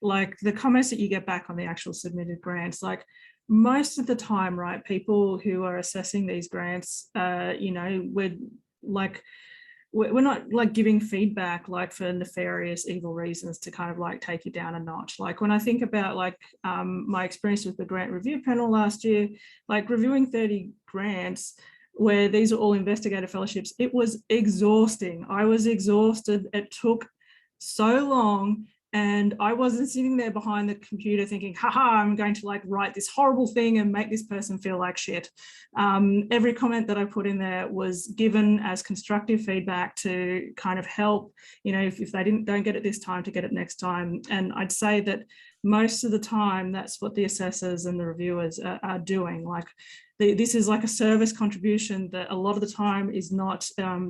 like the comments that you get back on the actual submitted grants, like most of the time, right, people who are assessing these grants, you know, we're not like giving feedback like for nefarious evil reasons to kind of like take you down a notch. Like when I think about like my experience with the grant review panel last year, like reviewing 30 grants where these are all investigator fellowships, it was exhausting. I was exhausted. It took so long, and I wasn't sitting there behind the computer thinking, haha, I'm going to like write this horrible thing and make this person feel like shit. Every comment that I put in there was given as constructive feedback to kind of help, you know, if they don't get it this time, to get it next time. And I'd say that most of the time, that's what the assessors and the reviewers are doing. Like this is like a service contribution that a lot of the time is not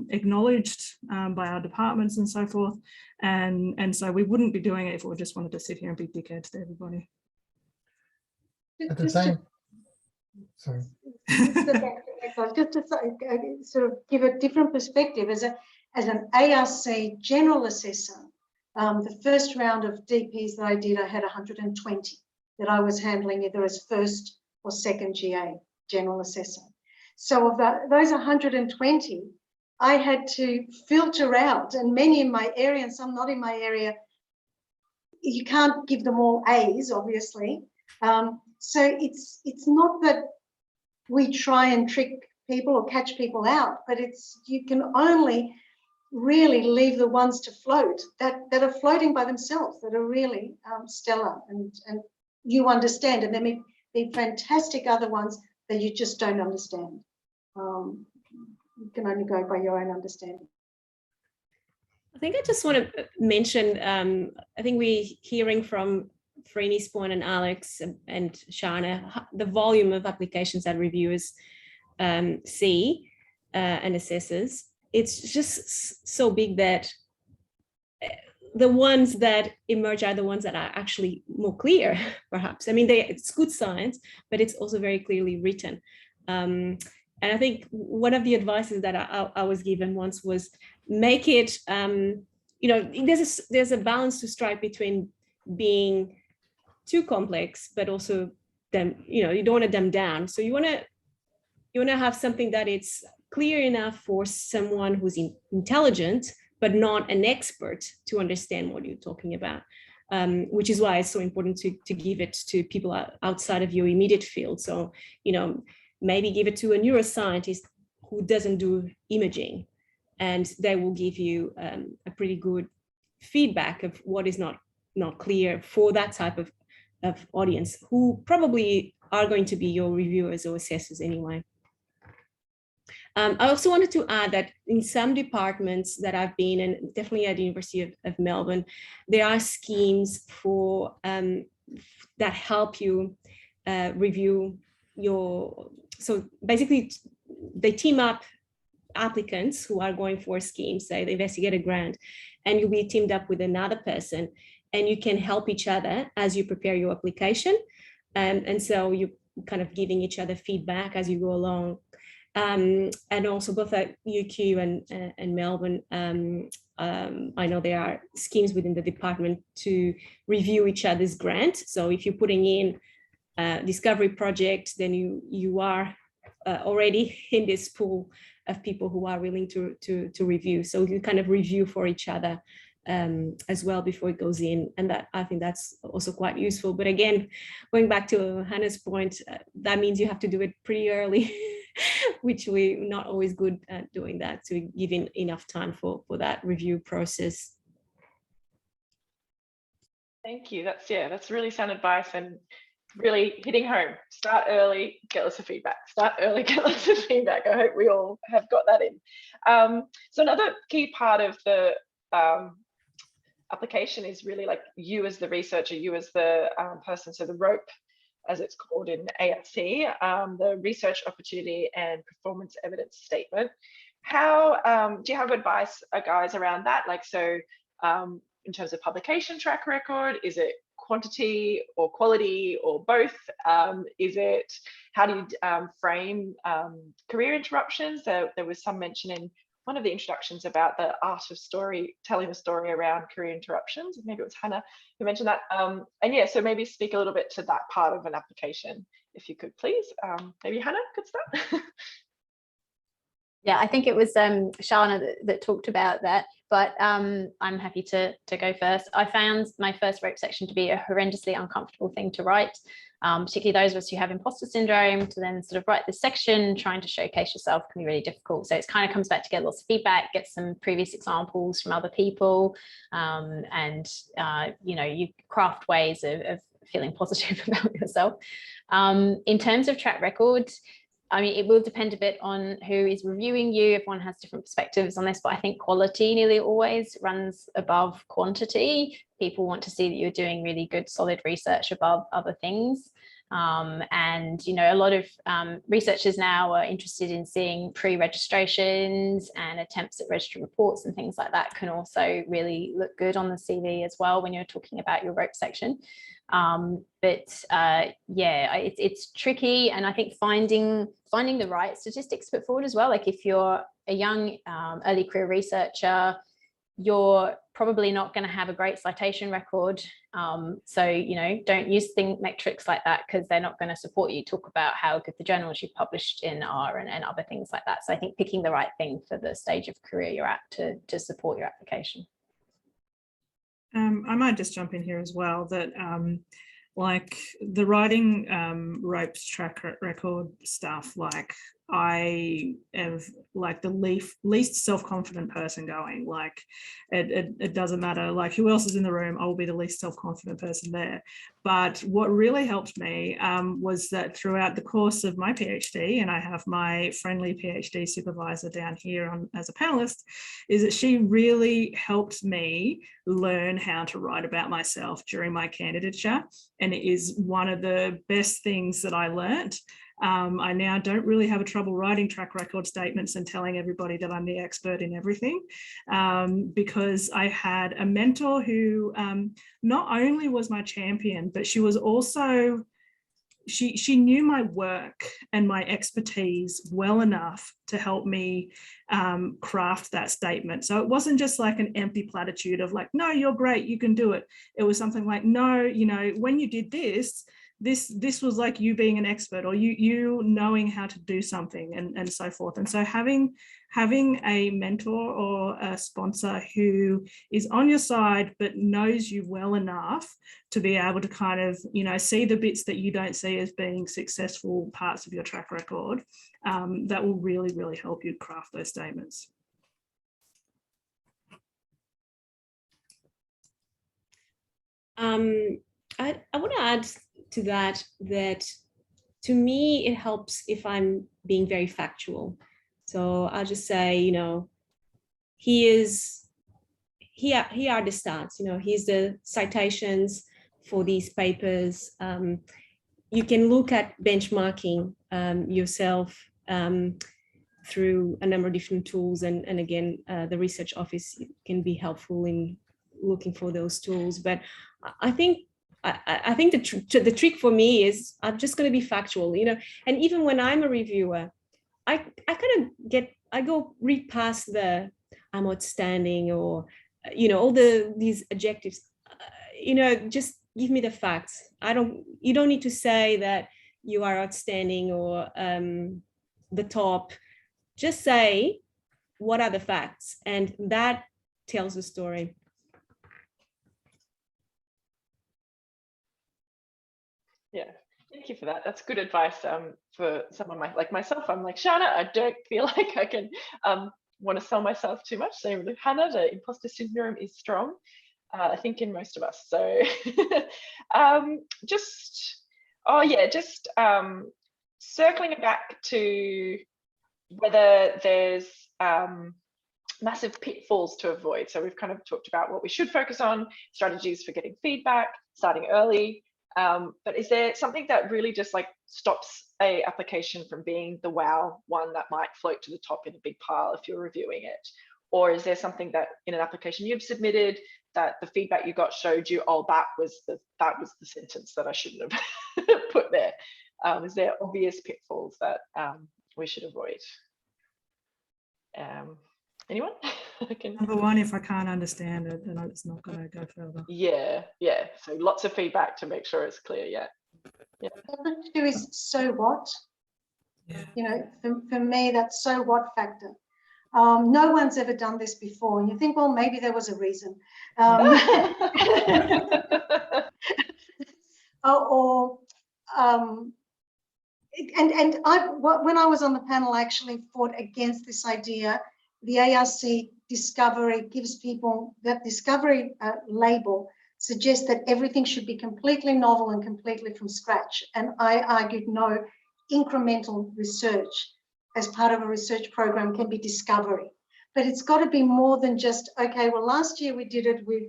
acknowledged by our departments and so forth. And so we wouldn't be doing it if we just wanted to sit here and be dickheads to everybody. At the same, sorry. Just to sort of give a different perspective, as an ARC general assessor, the first round of DPs that I did, I had 120 that I was handling either as first or second GA, general assessor. So of those 120, I had to filter out, and many in my area and some not in my area, you can't give them all A's, obviously. So it's not that we try and trick people or catch people out, but you can only really leave the ones to float that are floating by themselves, that are really stellar and you understand, and there may be fantastic other ones that you just don't understand. You can only go by your own understanding. I think I just want to mention, I think we're hearing from Frini's point and Alex and Sharna, the volume of applications that reviewers see and assessors. It's just so big that the ones that emerge are the ones that are actually more clear, perhaps. I mean, it's good science, but it's also very clearly written. And I think one of the advices that I was given once was make it, there's a balance to strike between being too complex, but also you don't want to dumb down. So you want to have something that it's clear enough for someone who's intelligent, but not an expert to understand what you're talking about. Which is why it's so important to give it to people outside of your immediate field. So, maybe give it to a neuroscientist who doesn't do imaging, and they will give you a pretty good feedback of what is not clear for that type of audience, who probably are going to be your reviewers or assessors anyway. I also wanted to add that in some departments that I've been in, definitely at the University of Melbourne, there are schemes for that help you review so basically they team up applicants who are going for a scheme, say they investigate a grant, and you'll be teamed up with another person, and you can help each other as you prepare your application. And so you're kind of giving each other feedback as you go along. And also both at UQ and Melbourne, I know there are schemes within the department to review each other's grant. So if you're putting in a discovery project, then you are already in this pool of people who are willing to review. So you kind of review for each other as well before it goes in, and that I think that's also quite useful. But again, going back to Hannah's point, that means you have to do it pretty early, which we're not always good at doing that, to give enough time for that review process. Thank you. That's really sound advice and really hitting home. Start early, get lots of feedback. Start early, get lots of feedback. I hope we all have got that in. So another key part of the application is really like you as the researcher, you as the person, so the ROPE, as it's called in ARC, the research opportunity and performance evidence statement. How do you have advice, guys, around that? Like, so in terms of publication track record, is it quantity or quality or both? Is it, how do you frame career interruptions? There was some mention in one of the introductions about the art of telling a story around career interruptions. Maybe it was Hannah who mentioned that. And yeah, so maybe speak a little bit to that part of an application, if you could please. Maybe Hannah could start. Yeah, I think it was Sharna that talked about that, but I'm happy to go first. I found my first rope section to be a horrendously uncomfortable thing to write, particularly those of us who have imposter syndrome. To then sort of write this section, trying to showcase yourself can be really difficult. So it kind of comes back to get lots of feedback, get some previous examples from other people, and you craft ways of feeling positive about yourself. In terms of track record, I mean, it will depend a bit on who is reviewing you. Everyone has different perspectives on this, but I think quality nearly always runs above quantity. People want to see that you're doing really good, solid research above other things. And, a lot of researchers now are interested in seeing pre-registrations, and attempts at registry reports and things like that can also really look good on the CV as well when you're talking about your rope section. It's tricky, and I think finding the right statistics to put forward as well. Like if you're a young early career researcher, you're probably not going to have a great citation record. So don't use metrics like that, because they're not going to support you. Talk about how good the journals you've published in are, and other things like that. So I think picking the right thing for the stage of career you're at to support your application. I might just jump in here as well, that like the writing ropes track record stuff, like I have like the least self-confident person going. Like it doesn't matter like who else is in the room, I will be the least self-confident person there. But what really helped me was that throughout the course of my PhD, and I have my friendly PhD supervisor down here as a panelist, is that she really helped me learn how to write about myself during my candidature. And it is one of the best things that I learned. I now don't really have a trouble writing track record statements and telling everybody that I'm the expert in everything, because I had a mentor who not only was my champion, but she was also she knew my work and my expertise well enough to help me craft that statement. So it wasn't just like an empty platitude of like, no, you're great, you can do it. It was something like, no, you know, when you did this was like you being an expert, or you knowing how to do something, and so forth. And so having a mentor or a sponsor who is on your side but knows you well enough to be able to kind of, you know, see the bits that you don't see as being successful parts of your track record, that will really, really help you craft those statements. I want to add to that to me, it helps if I'm being very factual. So I'll just say, you know, here are the stats, you know, here's the citations for these papers. You can look at benchmarking yourself through a number of different tools. And again, the research office can be helpful in looking for those tools. But I think the trick for me is I'm just going to be factual, you know, and even when I'm a reviewer, I go read past the I'm outstanding or, you know, all these adjectives, you know, just give me the facts. You don't need to say that you are outstanding or the top. Just say, what are the facts? And that tells the story. Yeah, thank you for that. That's good advice for someone like myself. I'm like, Sharna, I don't feel like I can want to sell myself too much. Same with Hannah, the imposter syndrome is strong, I think, in most of us. So just circling back to whether there's massive pitfalls to avoid. So we've kind of talked about what we should focus on, strategies for getting feedback, starting early. But is there something that really just like stops a application from being the wow one that might float to the top in a big pile if you're reviewing it? Or is there something that in an application you've submitted that the feedback you got showed you, oh, that was the sentence that I shouldn't have put there? Is there obvious pitfalls that we should avoid? Anyone? Number one, if I can't understand it, then it's not going to go further. Yeah. So lots of feedback to make sure it's clear. Yeah. Number two is so what? Yeah. You know, for me, that so what factor. No one's ever done this before, and you think, well, maybe there was a reason. When I was on the panel, I actually fought against this idea. The ARC discovery gives people that discovery label suggests that everything should be completely novel and completely from scratch. And I argued, no, incremental research as part of a research program can be discovery. But it's got to be more than just, okay, well, last year we did it with,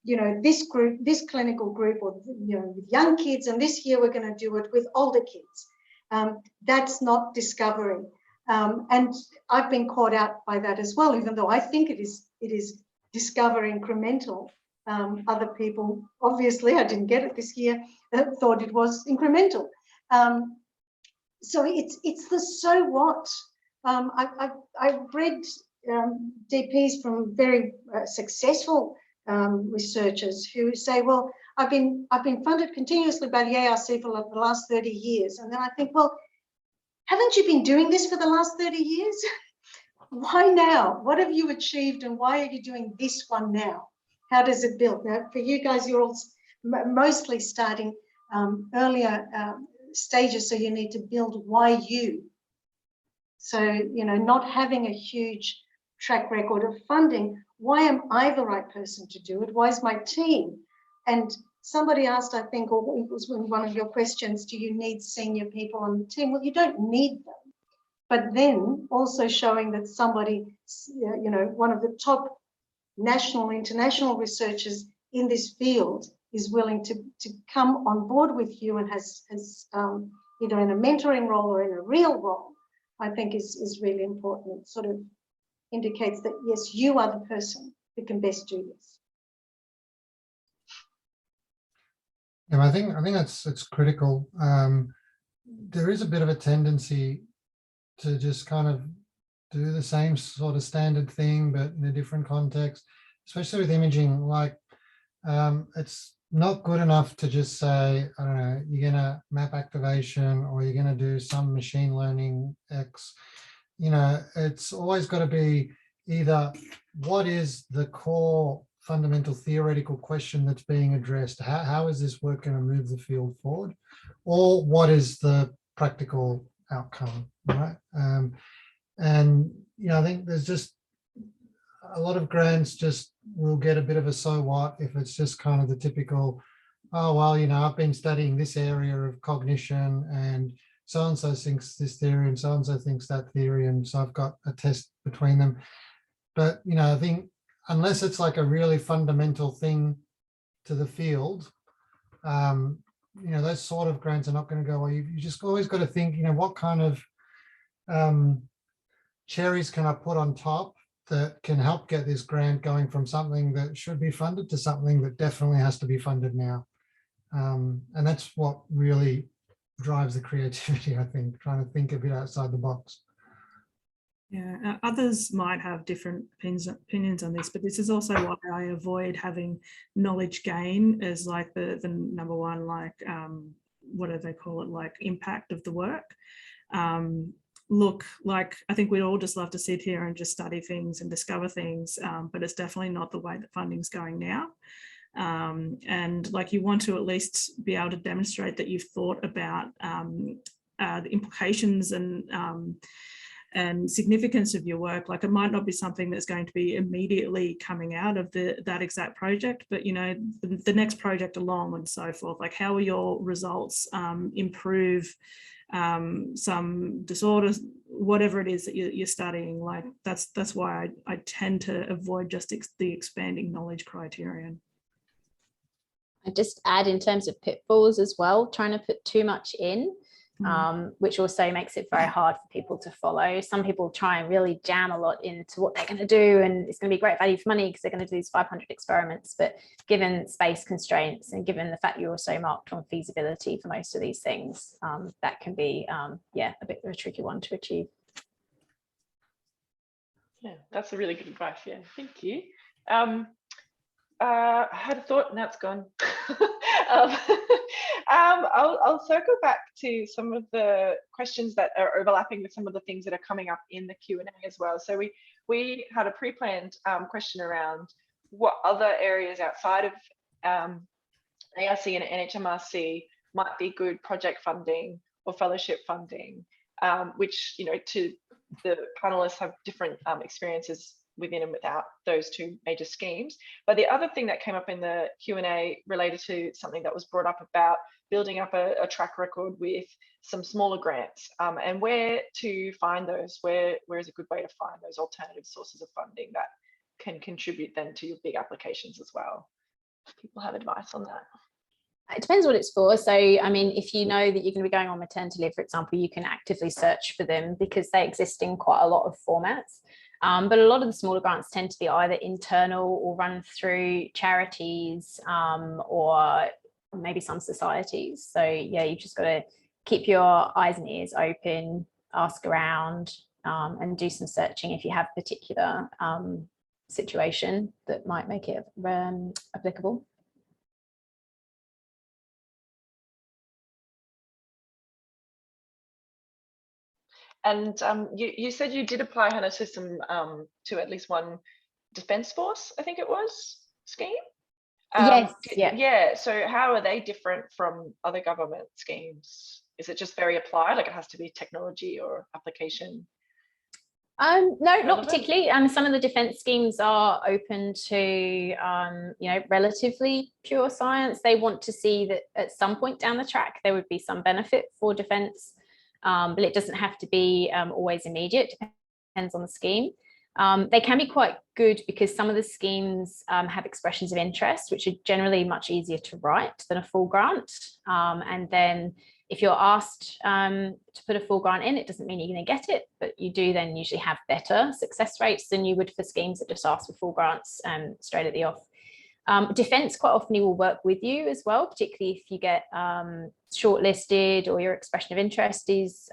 you know, this group, this clinical group, or, you know, with young kids, and this year we're going to do it with older kids. That's not discovery. And I've been caught out by that as well, even though I think it is discover incremental. Other people, obviously, I didn't get it this year, thought it was incremental. So it's the so what. I've read DPs from very successful researchers who say, well, I've been funded continuously by the ARC for the last 30 years. And then I think, well, haven't you been doing this for the last 30 years? Why now? What have you achieved, and why are you doing this one now? How does it build? Now, for you guys, you're all mostly starting earlier stages, so you need to build why you. So, you know, not having a huge track record of funding, why am I the right person to do it? Why is my team? And somebody asked, I think, or it was one of your questions, do you need senior people on the team? Well, you don't need them. But then also showing that somebody, you know, one of the top national, international researchers in this field is willing to come on board with you and has either in a mentoring role or in a real role, I think is really important. It sort of indicates that, yes, you are the person who can best do this. And I think it's critical. There is a bit of a tendency to just kind of do the same sort of standard thing, but in a different context, especially with imaging. Like, it's not good enough to just say, I don't know, you're going to map activation or you're going to do some machine learning X. You know, it's always got to be either what is the core fundamental theoretical question that's being addressed? How is this work going to move the field forward? Or what is the practical outcome, right? And, you know, I think there's just a lot of grants just will get a bit of a so what if it's just kind of the typical, oh, well, you know, I've been studying this area of cognition and so-and-so thinks this theory and so-and-so thinks that theory. And so I've got a test between them. But, you know, I think unless it's like a really fundamental thing to the field, you know, those sort of grants are not going to go well. You just always got to think, you know, what kind of cherries can I put on top that can help get this grant going from something that should be funded to something that definitely has to be funded now. And that's what really drives the creativity, I think, trying to think a bit outside the box. Yeah, others might have different opinions on this, but this is also why I avoid having knowledge gain as like the number one, like, what do they call it, like impact of the work. Look, like, I think we'd all just love to sit here and just study things and discover things, but it's definitely not the way that funding's going now. And like, you want to at least be able to demonstrate that you've thought about the implications and significance of your work. Like, it might not be something that's going to be immediately coming out of that exact project, but, you know, the next project along and so forth. Like, how will your results improve some disorders, whatever it is that you're studying? Like, that's why I tend to avoid just the expanding knowledge criterion. I just add, in terms of pitfalls as well, trying to put too much in, which also makes it very hard for people to follow. Some people try and really jam a lot into what they're going to do, and it's going to be great value for money because they're going to do these 500 experiments. But given space constraints and given the fact you're also marked on feasibility for most of these things, that can be, yeah, a bit of a tricky one to achieve. Yeah, that's a really good advice. Yeah, thank you. I had a thought, now it's gone. I'll circle back to some of the questions that are overlapping with some of the things that are coming up in the Q&A as well. So we had a pre-planned question around what other areas outside of ARC and NHMRC might be good project funding or fellowship funding, which, you know, to the panelists have different experiences within and without those two major schemes. But the other thing that came up in the Q&A related to something that was brought up about building up a track record with some smaller grants, and where to find those, where is a good way to find those alternative sources of funding that can contribute then to your big applications as well. People have advice on that. It depends what it's for. So, I mean, if you know that you're going to be going on maternity leave, for example, you can actively search for them because they exist in quite a lot of formats. But a lot of the smaller grants tend to be either internal or run through charities, or maybe some societies. So yeah, you've just got to keep your eyes and ears open, ask around, and do some searching if you have a particular situation that might make it applicable. And you said you did apply, Hannah, to some to at least one Defence Force, I think it was, scheme. Yes. Yeah. Yeah. So how are they different from other government schemes? Is it just very applied, like it has to be technology or application? No, not particularly. Some of the defence schemes are open to, you know, relatively pure science. They want to see that at some point down the track there would be some benefit for defence. But it doesn't have to be always immediate, depends on the scheme. They can be quite good because some of the schemes have expressions of interest, which are generally much easier to write than a full grant. And then if you're asked to put a full grant in, it doesn't mean you're going to get it, but you do then usually have better success rates than you would for schemes that just ask for full grants straight at the off. Defence quite often will work with you as well, particularly if you get shortlisted or your expression of interest is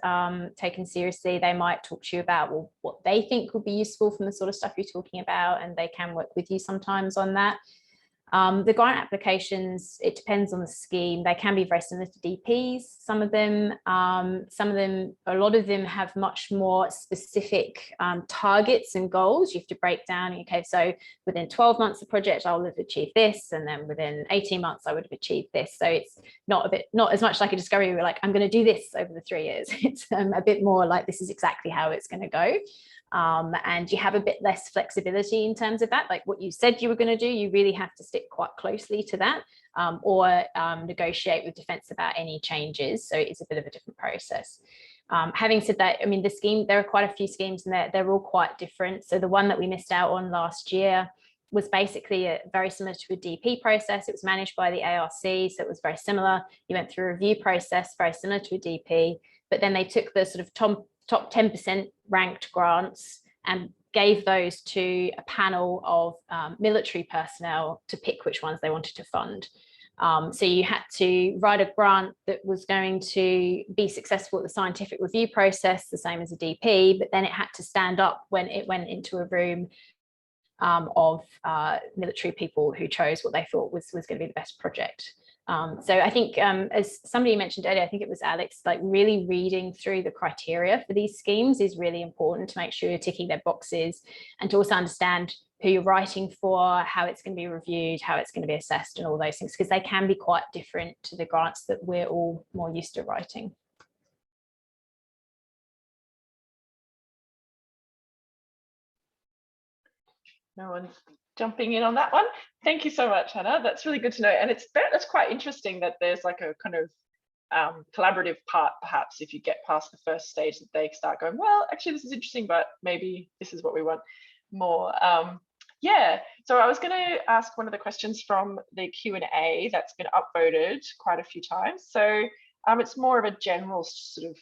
taken seriously. They might talk to you about, well, what they think would be useful from the sort of stuff you're talking about, and they can work with you sometimes on that. The grant applications, it depends on the scheme. They can be very similar to DPs. Some of them, a lot of them have much more specific targets and goals. You have to break down, okay, so within 12 months of project, I'll have achieved this, and then within 18 months, I would have achieved this. So it's not as much like a discovery where like, I'm going to do this over the 3 years. It's a bit more like, this is exactly how it's going to go. And you have a bit less flexibility in terms of that, like what you said you were going to do, you really have to stick quite closely to that, or negotiate with Defence about any changes. So it's a bit of a different process. Having said that, I mean, the scheme, there are quite a few schemes and they're all quite different. So the one that we missed out on last year was basically very similar to a DP process. It was managed by the ARC, so it was very similar. You went through a review process, very similar to a DP, but then they took the sort of top 10% ranked grants and gave those to a panel of military personnel to pick which ones they wanted to fund. So you had to write a grant that was going to be successful at the scientific review process, the same as a DP, but then it had to stand up when it went into a room of military people who chose what they thought was going to be the best project. So I think, as somebody mentioned earlier, I think it was Alex, like really reading through the criteria for these schemes is really important to make sure you're ticking their boxes, and to also understand who you're writing for, how it's going to be reviewed, how it's going to be assessed, and all those things, because they can be quite different to the grants that we're all more used to writing. No one's jumping in on that one. Thank you so much, Hannah. That's really good to know. And that's quite interesting that there's like a kind of collaborative part, perhaps, if you get past the first stage, that they start going, well, actually, this is interesting, but maybe this is what we want more. Yeah, so I was going to ask one of the questions from the Q&A that's been upvoted quite a few times. So it's more of a general sort of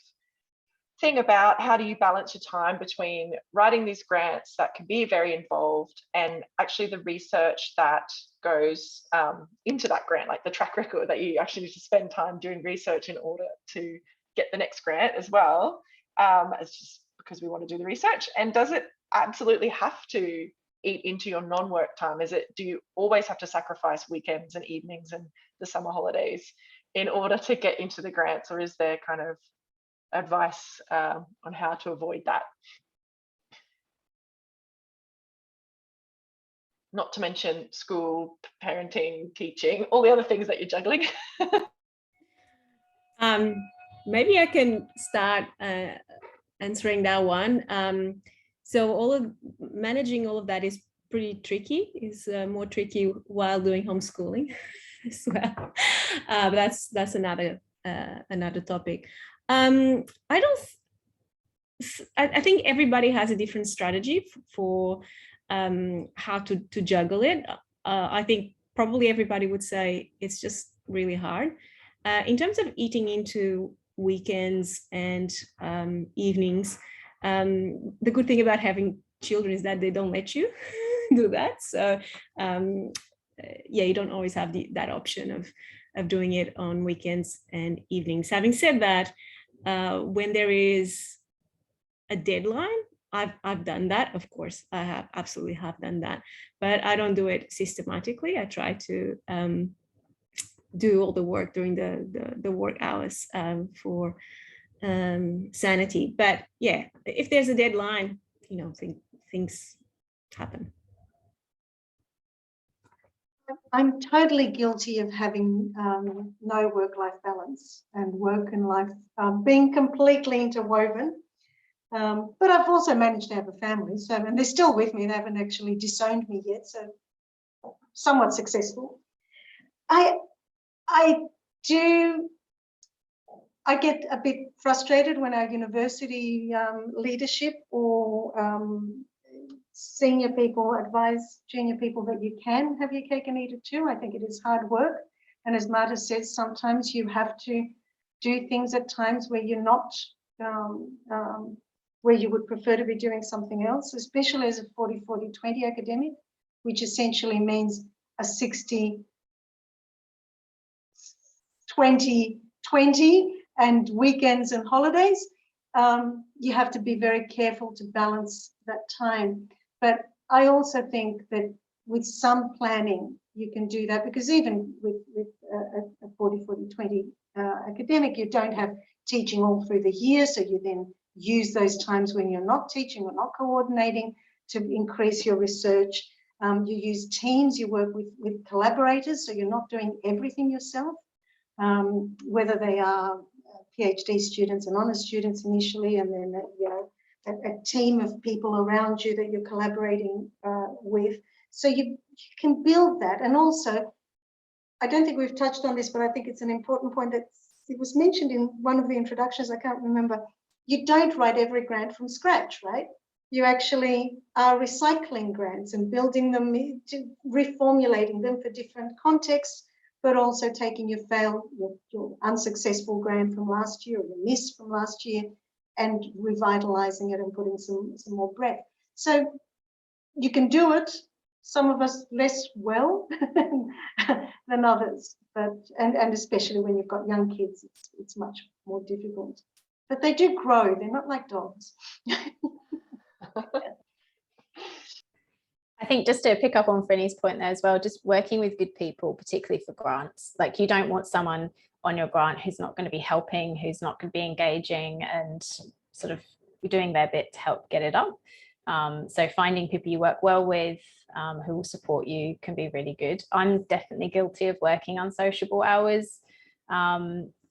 thing about how do you balance your time between writing these grants that can be very involved and actually the research that goes into that grant, like the track record that you actually need to spend time doing research in order to get the next grant as well, as just because we want to do the research. And does it absolutely have to eat into your non-work time? Do you always have to sacrifice weekends and evenings and the summer holidays in order to get into the grants, or is there kind of advice on how to avoid that? Not to mention school, parenting, teaching, all the other things that you're juggling. Maybe I can start answering that one. So managing all of that is pretty tricky. It's more tricky while doing homeschooling as well. But that's another topic. I think everybody has a different strategy for how to juggle it. I think probably everybody would say it's just really hard. In terms of eating into weekends and evenings, the good thing about having children is that they don't let you do that. So yeah, you don't always have that option of doing it on weekends and evenings. Having said that, when there is a deadline, I've done that. Of course, I absolutely have done that, but I don't do it systematically. I try to do all the work during the work hours for sanity. But yeah, if there's a deadline, you know, things happen. I'm totally guilty of having no work-life balance and work and life being completely interwoven. But I've also managed to have a family, so, and they're still with me. They haven't actually disowned me yet, so somewhat successful. I get a bit frustrated when our university leadership or senior people advise junior people that you can have your cake and eat it too. I think it is hard work. And as Marta says, sometimes you have to do things at times where you're not, where you would prefer to be doing something else, especially as a 40-40-20 academic, which essentially means a 60, 20, 20 and weekends and holidays. You have to be very careful to balance that time. But I also think that with some planning, you can do that, because even with a 40, 40, 20 academic, you don't have teaching all through the year. So you then use those times when you're not teaching or not coordinating to increase your research. You use teams, you work with collaborators, so you're not doing everything yourself, whether they are PhD students and honours students initially, and then a team of people around you that you're collaborating with. So you can build that. And also, I don't think we've touched on this, but I think it's an important point that it was mentioned in one of the introductions, I can't remember. You don't write every grant from scratch, right? You actually are recycling grants and building them, reformulating them for different contexts, but also taking your unsuccessful grant from last year, or your miss from last year, and revitalizing it and putting some more breadth. So you can do it, some of us less well than others, but and especially when you've got young kids, it's much more difficult. But they do grow, they're not like dogs. I think just to pick up on Frini's point there as well, just working with good people, particularly for grants. Like, you don't want someone on your grant who's not going to be helping, who's not going to be engaging and sort of doing their bit to help get it up. So finding people you work well with, who will support you, can be really good. I'm definitely guilty of working unsociable hours.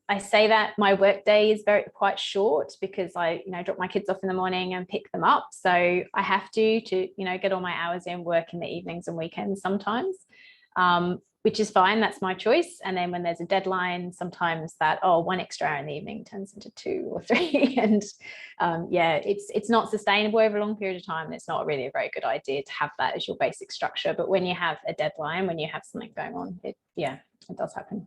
I say that my work day is quite short, because I drop my kids off in the morning and pick them up. So I have to get all my hours in, work in the evenings and weekends sometimes, which is fine. That's my choice. And then when there's a deadline, sometimes that, one extra hour in the evening turns into 2 or 3. And it's not sustainable over a long period of time. It's not really a very good idea to have that as your basic structure. But when you have a deadline, when you have something going on, it does happen.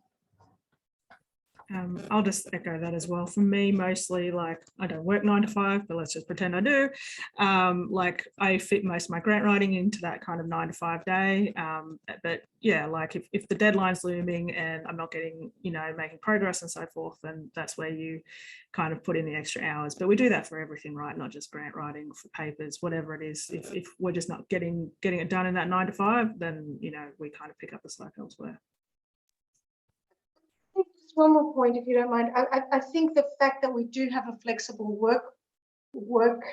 I'll just echo that as well. For me, mostly, like, I don't work 9 to 5, but let's just pretend I do. Like, I fit most of my grant writing into that kind of 9 to 5 day. But yeah, like if the deadline's looming and I'm not getting, making progress and so forth, then that's where you kind of put in the extra hours. But we do that for everything, right? Not just grant writing, for papers, whatever it is. If we're just not getting it done in that 9 to 5, then, we kind of pick up the slack elsewhere. One more point, if you don't mind. I think the fact that we do have a flexible work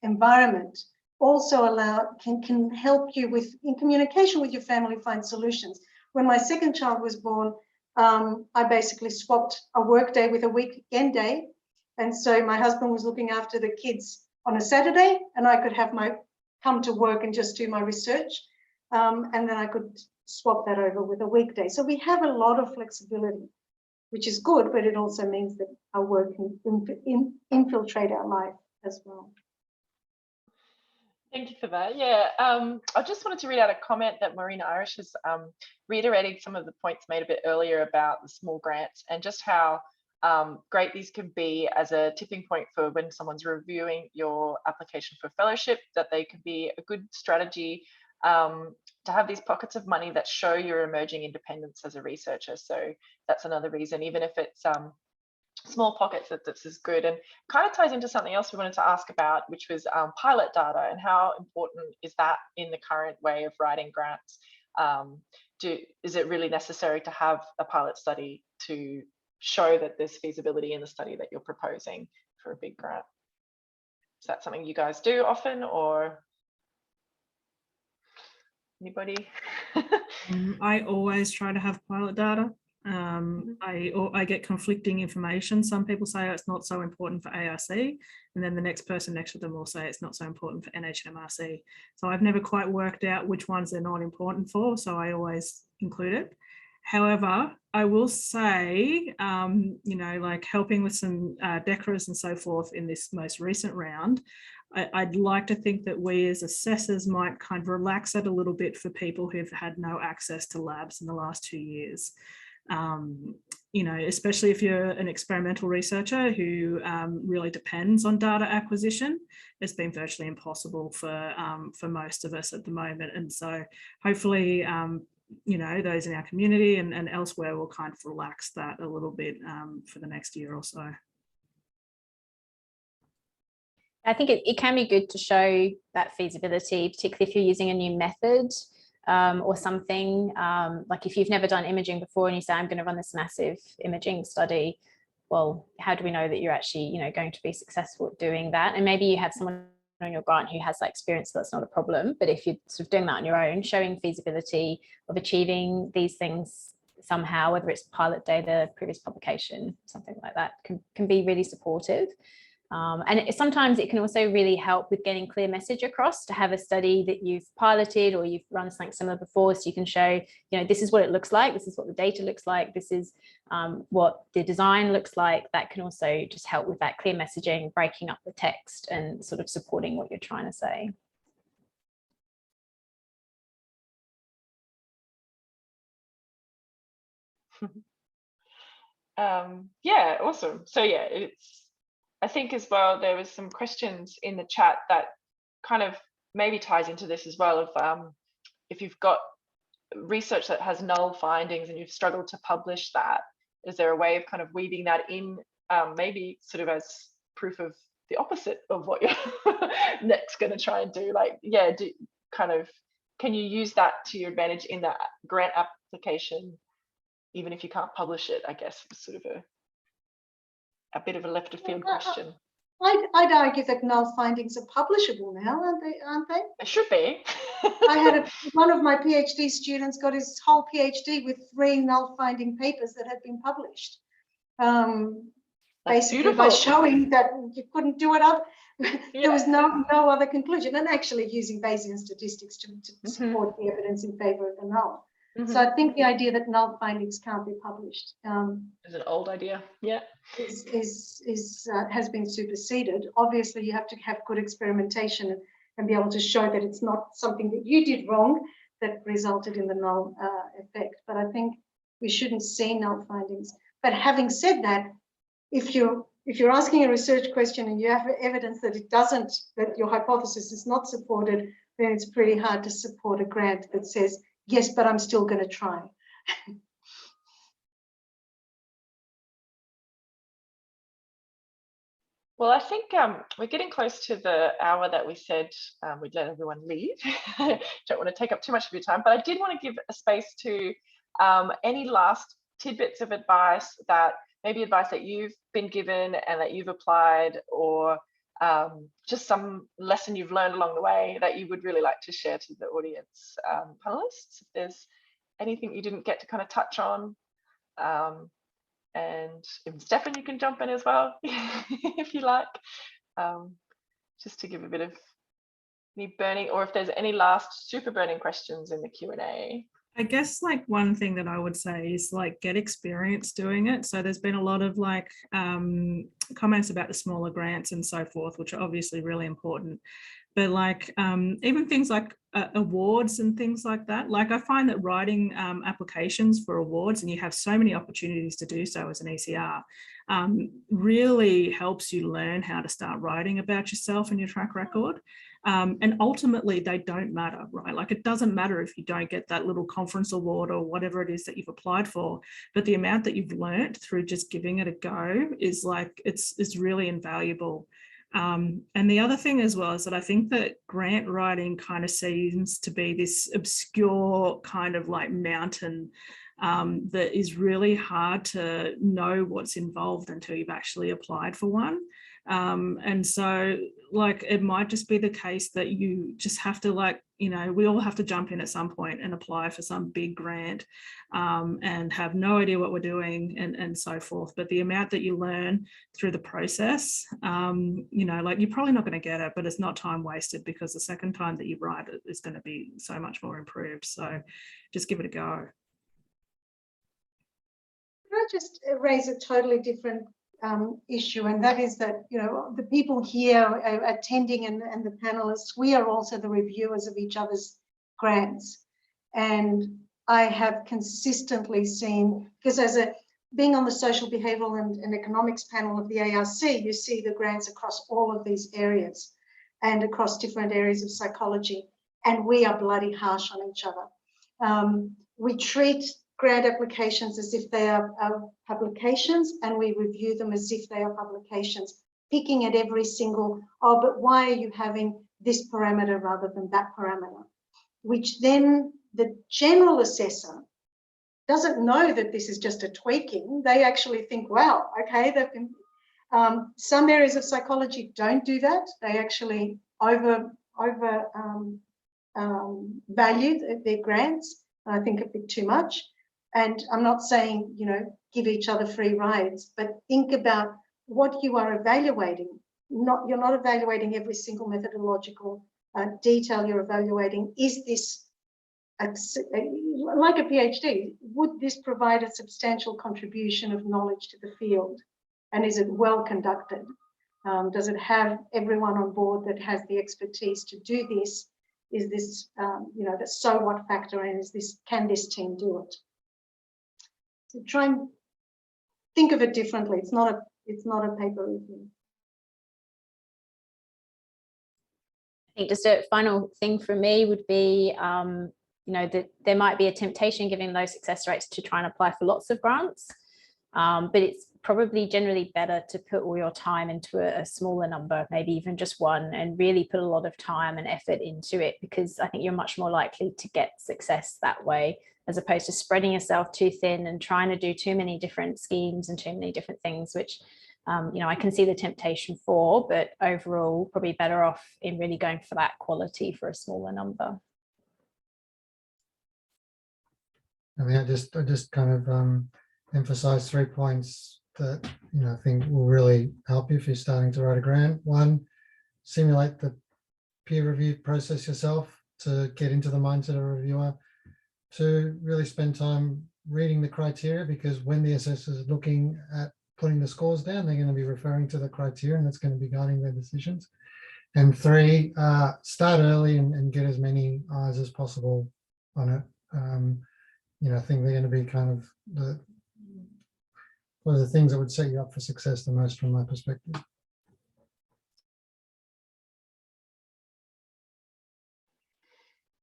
environment also can help you in communication with your family, find solutions. When my second child was born, I basically swapped a work day with a weekend day, and so my husband was looking after the kids on a Saturday, and I could have come to work and just do my research, and then I could swap that over with a weekday. So we have a lot of flexibility, which is good, but it also means that our work can infiltrate our life as well. Thank you for that. Yeah, I just wanted to read out a comment that Maureen Irish has reiterated some of the points made a bit earlier about the small grants, and just how great these can be as a tipping point for when someone's reviewing your application for fellowship, that they could be a good strategy to have these pockets of money that show your emerging independence as a researcher. So that's another reason, even if it's small pockets, that this is good. And kind of ties into something else we wanted to ask about, which was pilot data, and how important is that in the current way of writing grants? Is it really necessary to have a pilot study to show that there's feasibility in the study that you're proposing for a big grant? Is that something you guys do often, or anybody? I always try to have pilot data. I get conflicting information. Some people say it's not so important for ARC, and then the next person next to them will say it's not so important for NHMRC. So I've never quite worked out which ones they're not important for, so I always include it. However, I will say, like helping with some DECRAs and so forth in this most recent round, I'd like to think that we as assessors might kind of relax it a little bit for people who've had no access to labs in the last 2 years. you know, especially if you're an experimental researcher who really depends on data acquisition, it's been virtually impossible for most of us at the moment. And so hopefully, you know, those in our community and elsewhere will kind of relax that a little bit for the next year or so. I think it can be good to show that feasibility, particularly if you're using a new method or something. Like if you've never done imaging before and you say, I'm going to run this massive imaging study, well, how do we know that you're actually, you know, going to be successful at doing that? And maybe you have someone on your grant who has that experience, so that's not a problem. But if you're sort of doing that on your own, showing feasibility of achieving these things somehow, whether it's pilot data, previous publication, something like that, can be really supportive. And sometimes it can also really help with getting clear message across, to have a study that you've piloted or you've run something similar before, so you can show, you know, this is what it looks like, this is what the data looks like, this is what the design looks like. That can also just help with that clear messaging, breaking up the text and sort of supporting what you're trying to say. Yeah, awesome. So yeah, I think as well, there was some questions in the chat that kind of maybe ties into this as well, of if you've got research that has null findings and you've struggled to publish that, is there a way of kind of weaving that in, maybe sort of as proof of the opposite of what you're next going to try and do? Like, yeah, can you use that to your advantage in that grant application, even if you can't publish it? I guess was sort of a bit of a left of field question. I'd argue that null findings are publishable now, aren't they? They should be. I had one of my PhD students got his whole PhD with 3 null finding papers that had been published. Basically beautiful. By showing that you couldn't do it up, there was no other conclusion, and actually using Bayesian statistics to support the evidence in favor of the null. So I think the idea that null findings can't be published is an old idea. Yeah, has been superseded. Obviously, you have to have good experimentation and be able to show that it's not something that you did wrong that resulted in the null effect. But I think we shouldn't see null findings. But having said that, if you're asking a research question and you have evidence that that your hypothesis is not supported, then it's pretty hard to support a grant that says, yes, but I'm still going to try. Well, I think we're getting close to the hour that we said we'd let everyone leave. Don't want to take up too much of your time, but I did want to give a space to any last tidbits of advice, that maybe advice that you've been given and that you've applied, or just some lesson you've learned along the way that you would really like to share to the audience, panelists. If there's anything you didn't get to kind of touch on, and if Stefan, you can jump in as well if you like, just to give a bit of any burning, or if there's any last super burning questions in the Q&A. I guess like one thing that I would say is like get experience doing it. So there's been a lot of like comments about the smaller grants and so forth, which are obviously really important. But like even things like awards and things like that, like I find that writing applications for awards, and you have so many opportunities to do so as an ECR, really helps you learn how to start writing about yourself and your track record. And ultimately they don't matter, right? Like it doesn't matter if you don't get that little conference award or whatever it is that you've applied for, but the amount that you've learned through just giving it a go is like, it's really invaluable. And the other thing as well is that I think that grant writing kind of seems to be this obscure kind of like mountain that is really hard to know what's involved until you've actually applied for one. And so like it might just be the case that you just have to, like, you know, we all have to jump in at some point and apply for some big grant and have no idea what we're doing and so forth. But the amount that you learn through the process, you know, like you're probably not going to get it, but it's not time wasted, because the second time that you write it is going to be so much more improved. So just give it a go. Can I just raise a totally different issue, and that is that, you know, the people here attending and the panelists, we are also the reviewers of each other's grants, and I have consistently seen, because being on the social behavioural and economics panel of the ARC, you see the grants across all of these areas and across different areas of psychology, and we are bloody harsh on each other. We treat grant applications as if they are publications, and we review them as if they are publications, picking at every single, oh, but why are you having this parameter rather than that parameter? Which then the general assessor doesn't know that this is just a tweaking. They actually think, well, okay, they've been, some areas of psychology don't do that. They actually value their grants, I think a bit too much. And I'm not saying, you know, give each other free rides, but think about what you are evaluating. You're not evaluating every single methodological detail. You're evaluating, is this like a PhD, would this provide a substantial contribution of knowledge to the field? And is it well conducted? Does it have everyone on board that has the expertise to do this? Is this, you know, the so what factor, and can this team do it? So try and think of it differently. It's not a paper review. I think just a final thing for me would be, you know, that there might be a temptation given those success rates to try and apply for lots of grants, but it's probably generally better to put all your time into a smaller number, maybe even just one, and really put a lot of time and effort into it, because I think you're much more likely to get success that way, as opposed to spreading yourself too thin and trying to do too many different schemes and too many different things, which you know, I can see the temptation for, but overall probably better off in really going for that quality for a smaller number. I mean, I just kind of emphasize 3 points that, you know, I think will really help you if you're starting to write a grant. One, simulate the peer review process yourself to get into the mindset of a reviewer. 2, really spend time reading the criteria, because when the assessor is looking at putting the scores down, they're going to be referring to the criteria, and that's going to be guiding their decisions. And 3, start early and get as many eyes as possible on it. You know, I think they're going to be kind of one of the things that would set you up for success the most from my perspective.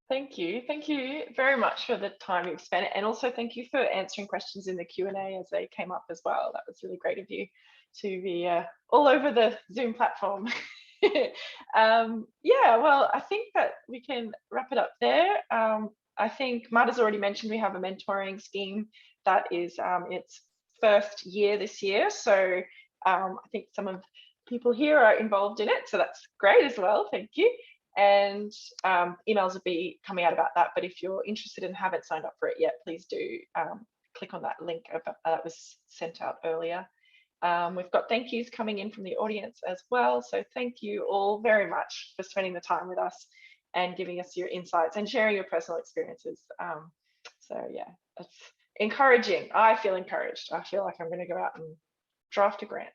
Thank you very much for the time you've spent, and also thank you for answering questions in the Q&A as they came up as well. That was really great of you to be all over the Zoom platform. Yeah, well, I think that we can wrap it up there. I think Marta's already mentioned we have a mentoring scheme that is its first year this year. So I think some of the people here are involved in it. So that's great as well. Thank you. And emails will be coming out about that. But if you're interested and haven't signed up for it yet, please do click on that link that was sent out earlier. We've got thank yous coming in from the audience as well. So thank you all very much for spending the time with us and giving us your insights and sharing your personal experiences. So yeah, it's encouraging. I feel encouraged. I feel like I'm going to go out and draft a grant.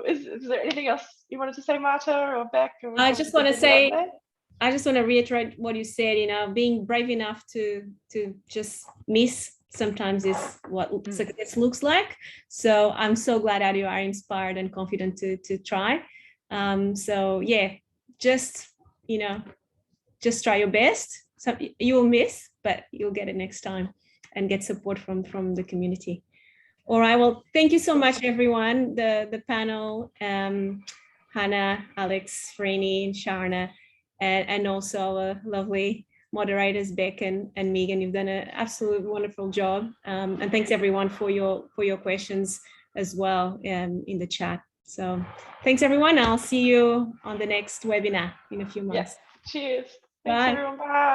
Is there anything else you wanted to say, Marta or Beck? Or I just want to say, I just want to reiterate what you said, you know, being brave enough to just miss sometimes is what success looks like. So I'm so glad that you are inspired and confident to try. So yeah, just, you know, just try your best. So you will miss, but you'll get it next time and get support from the community. All right, well, thank you so much, everyone. The panel, Hannah, Alex, Frini, and Sharna, and also our lovely moderators, Beck and Megan. You've done an absolute wonderful job. And thanks everyone for your questions as well in the chat. So thanks everyone. I'll see you on the next webinar in a few months. Yes. Cheers. Bye. Thanks everyone. Bye.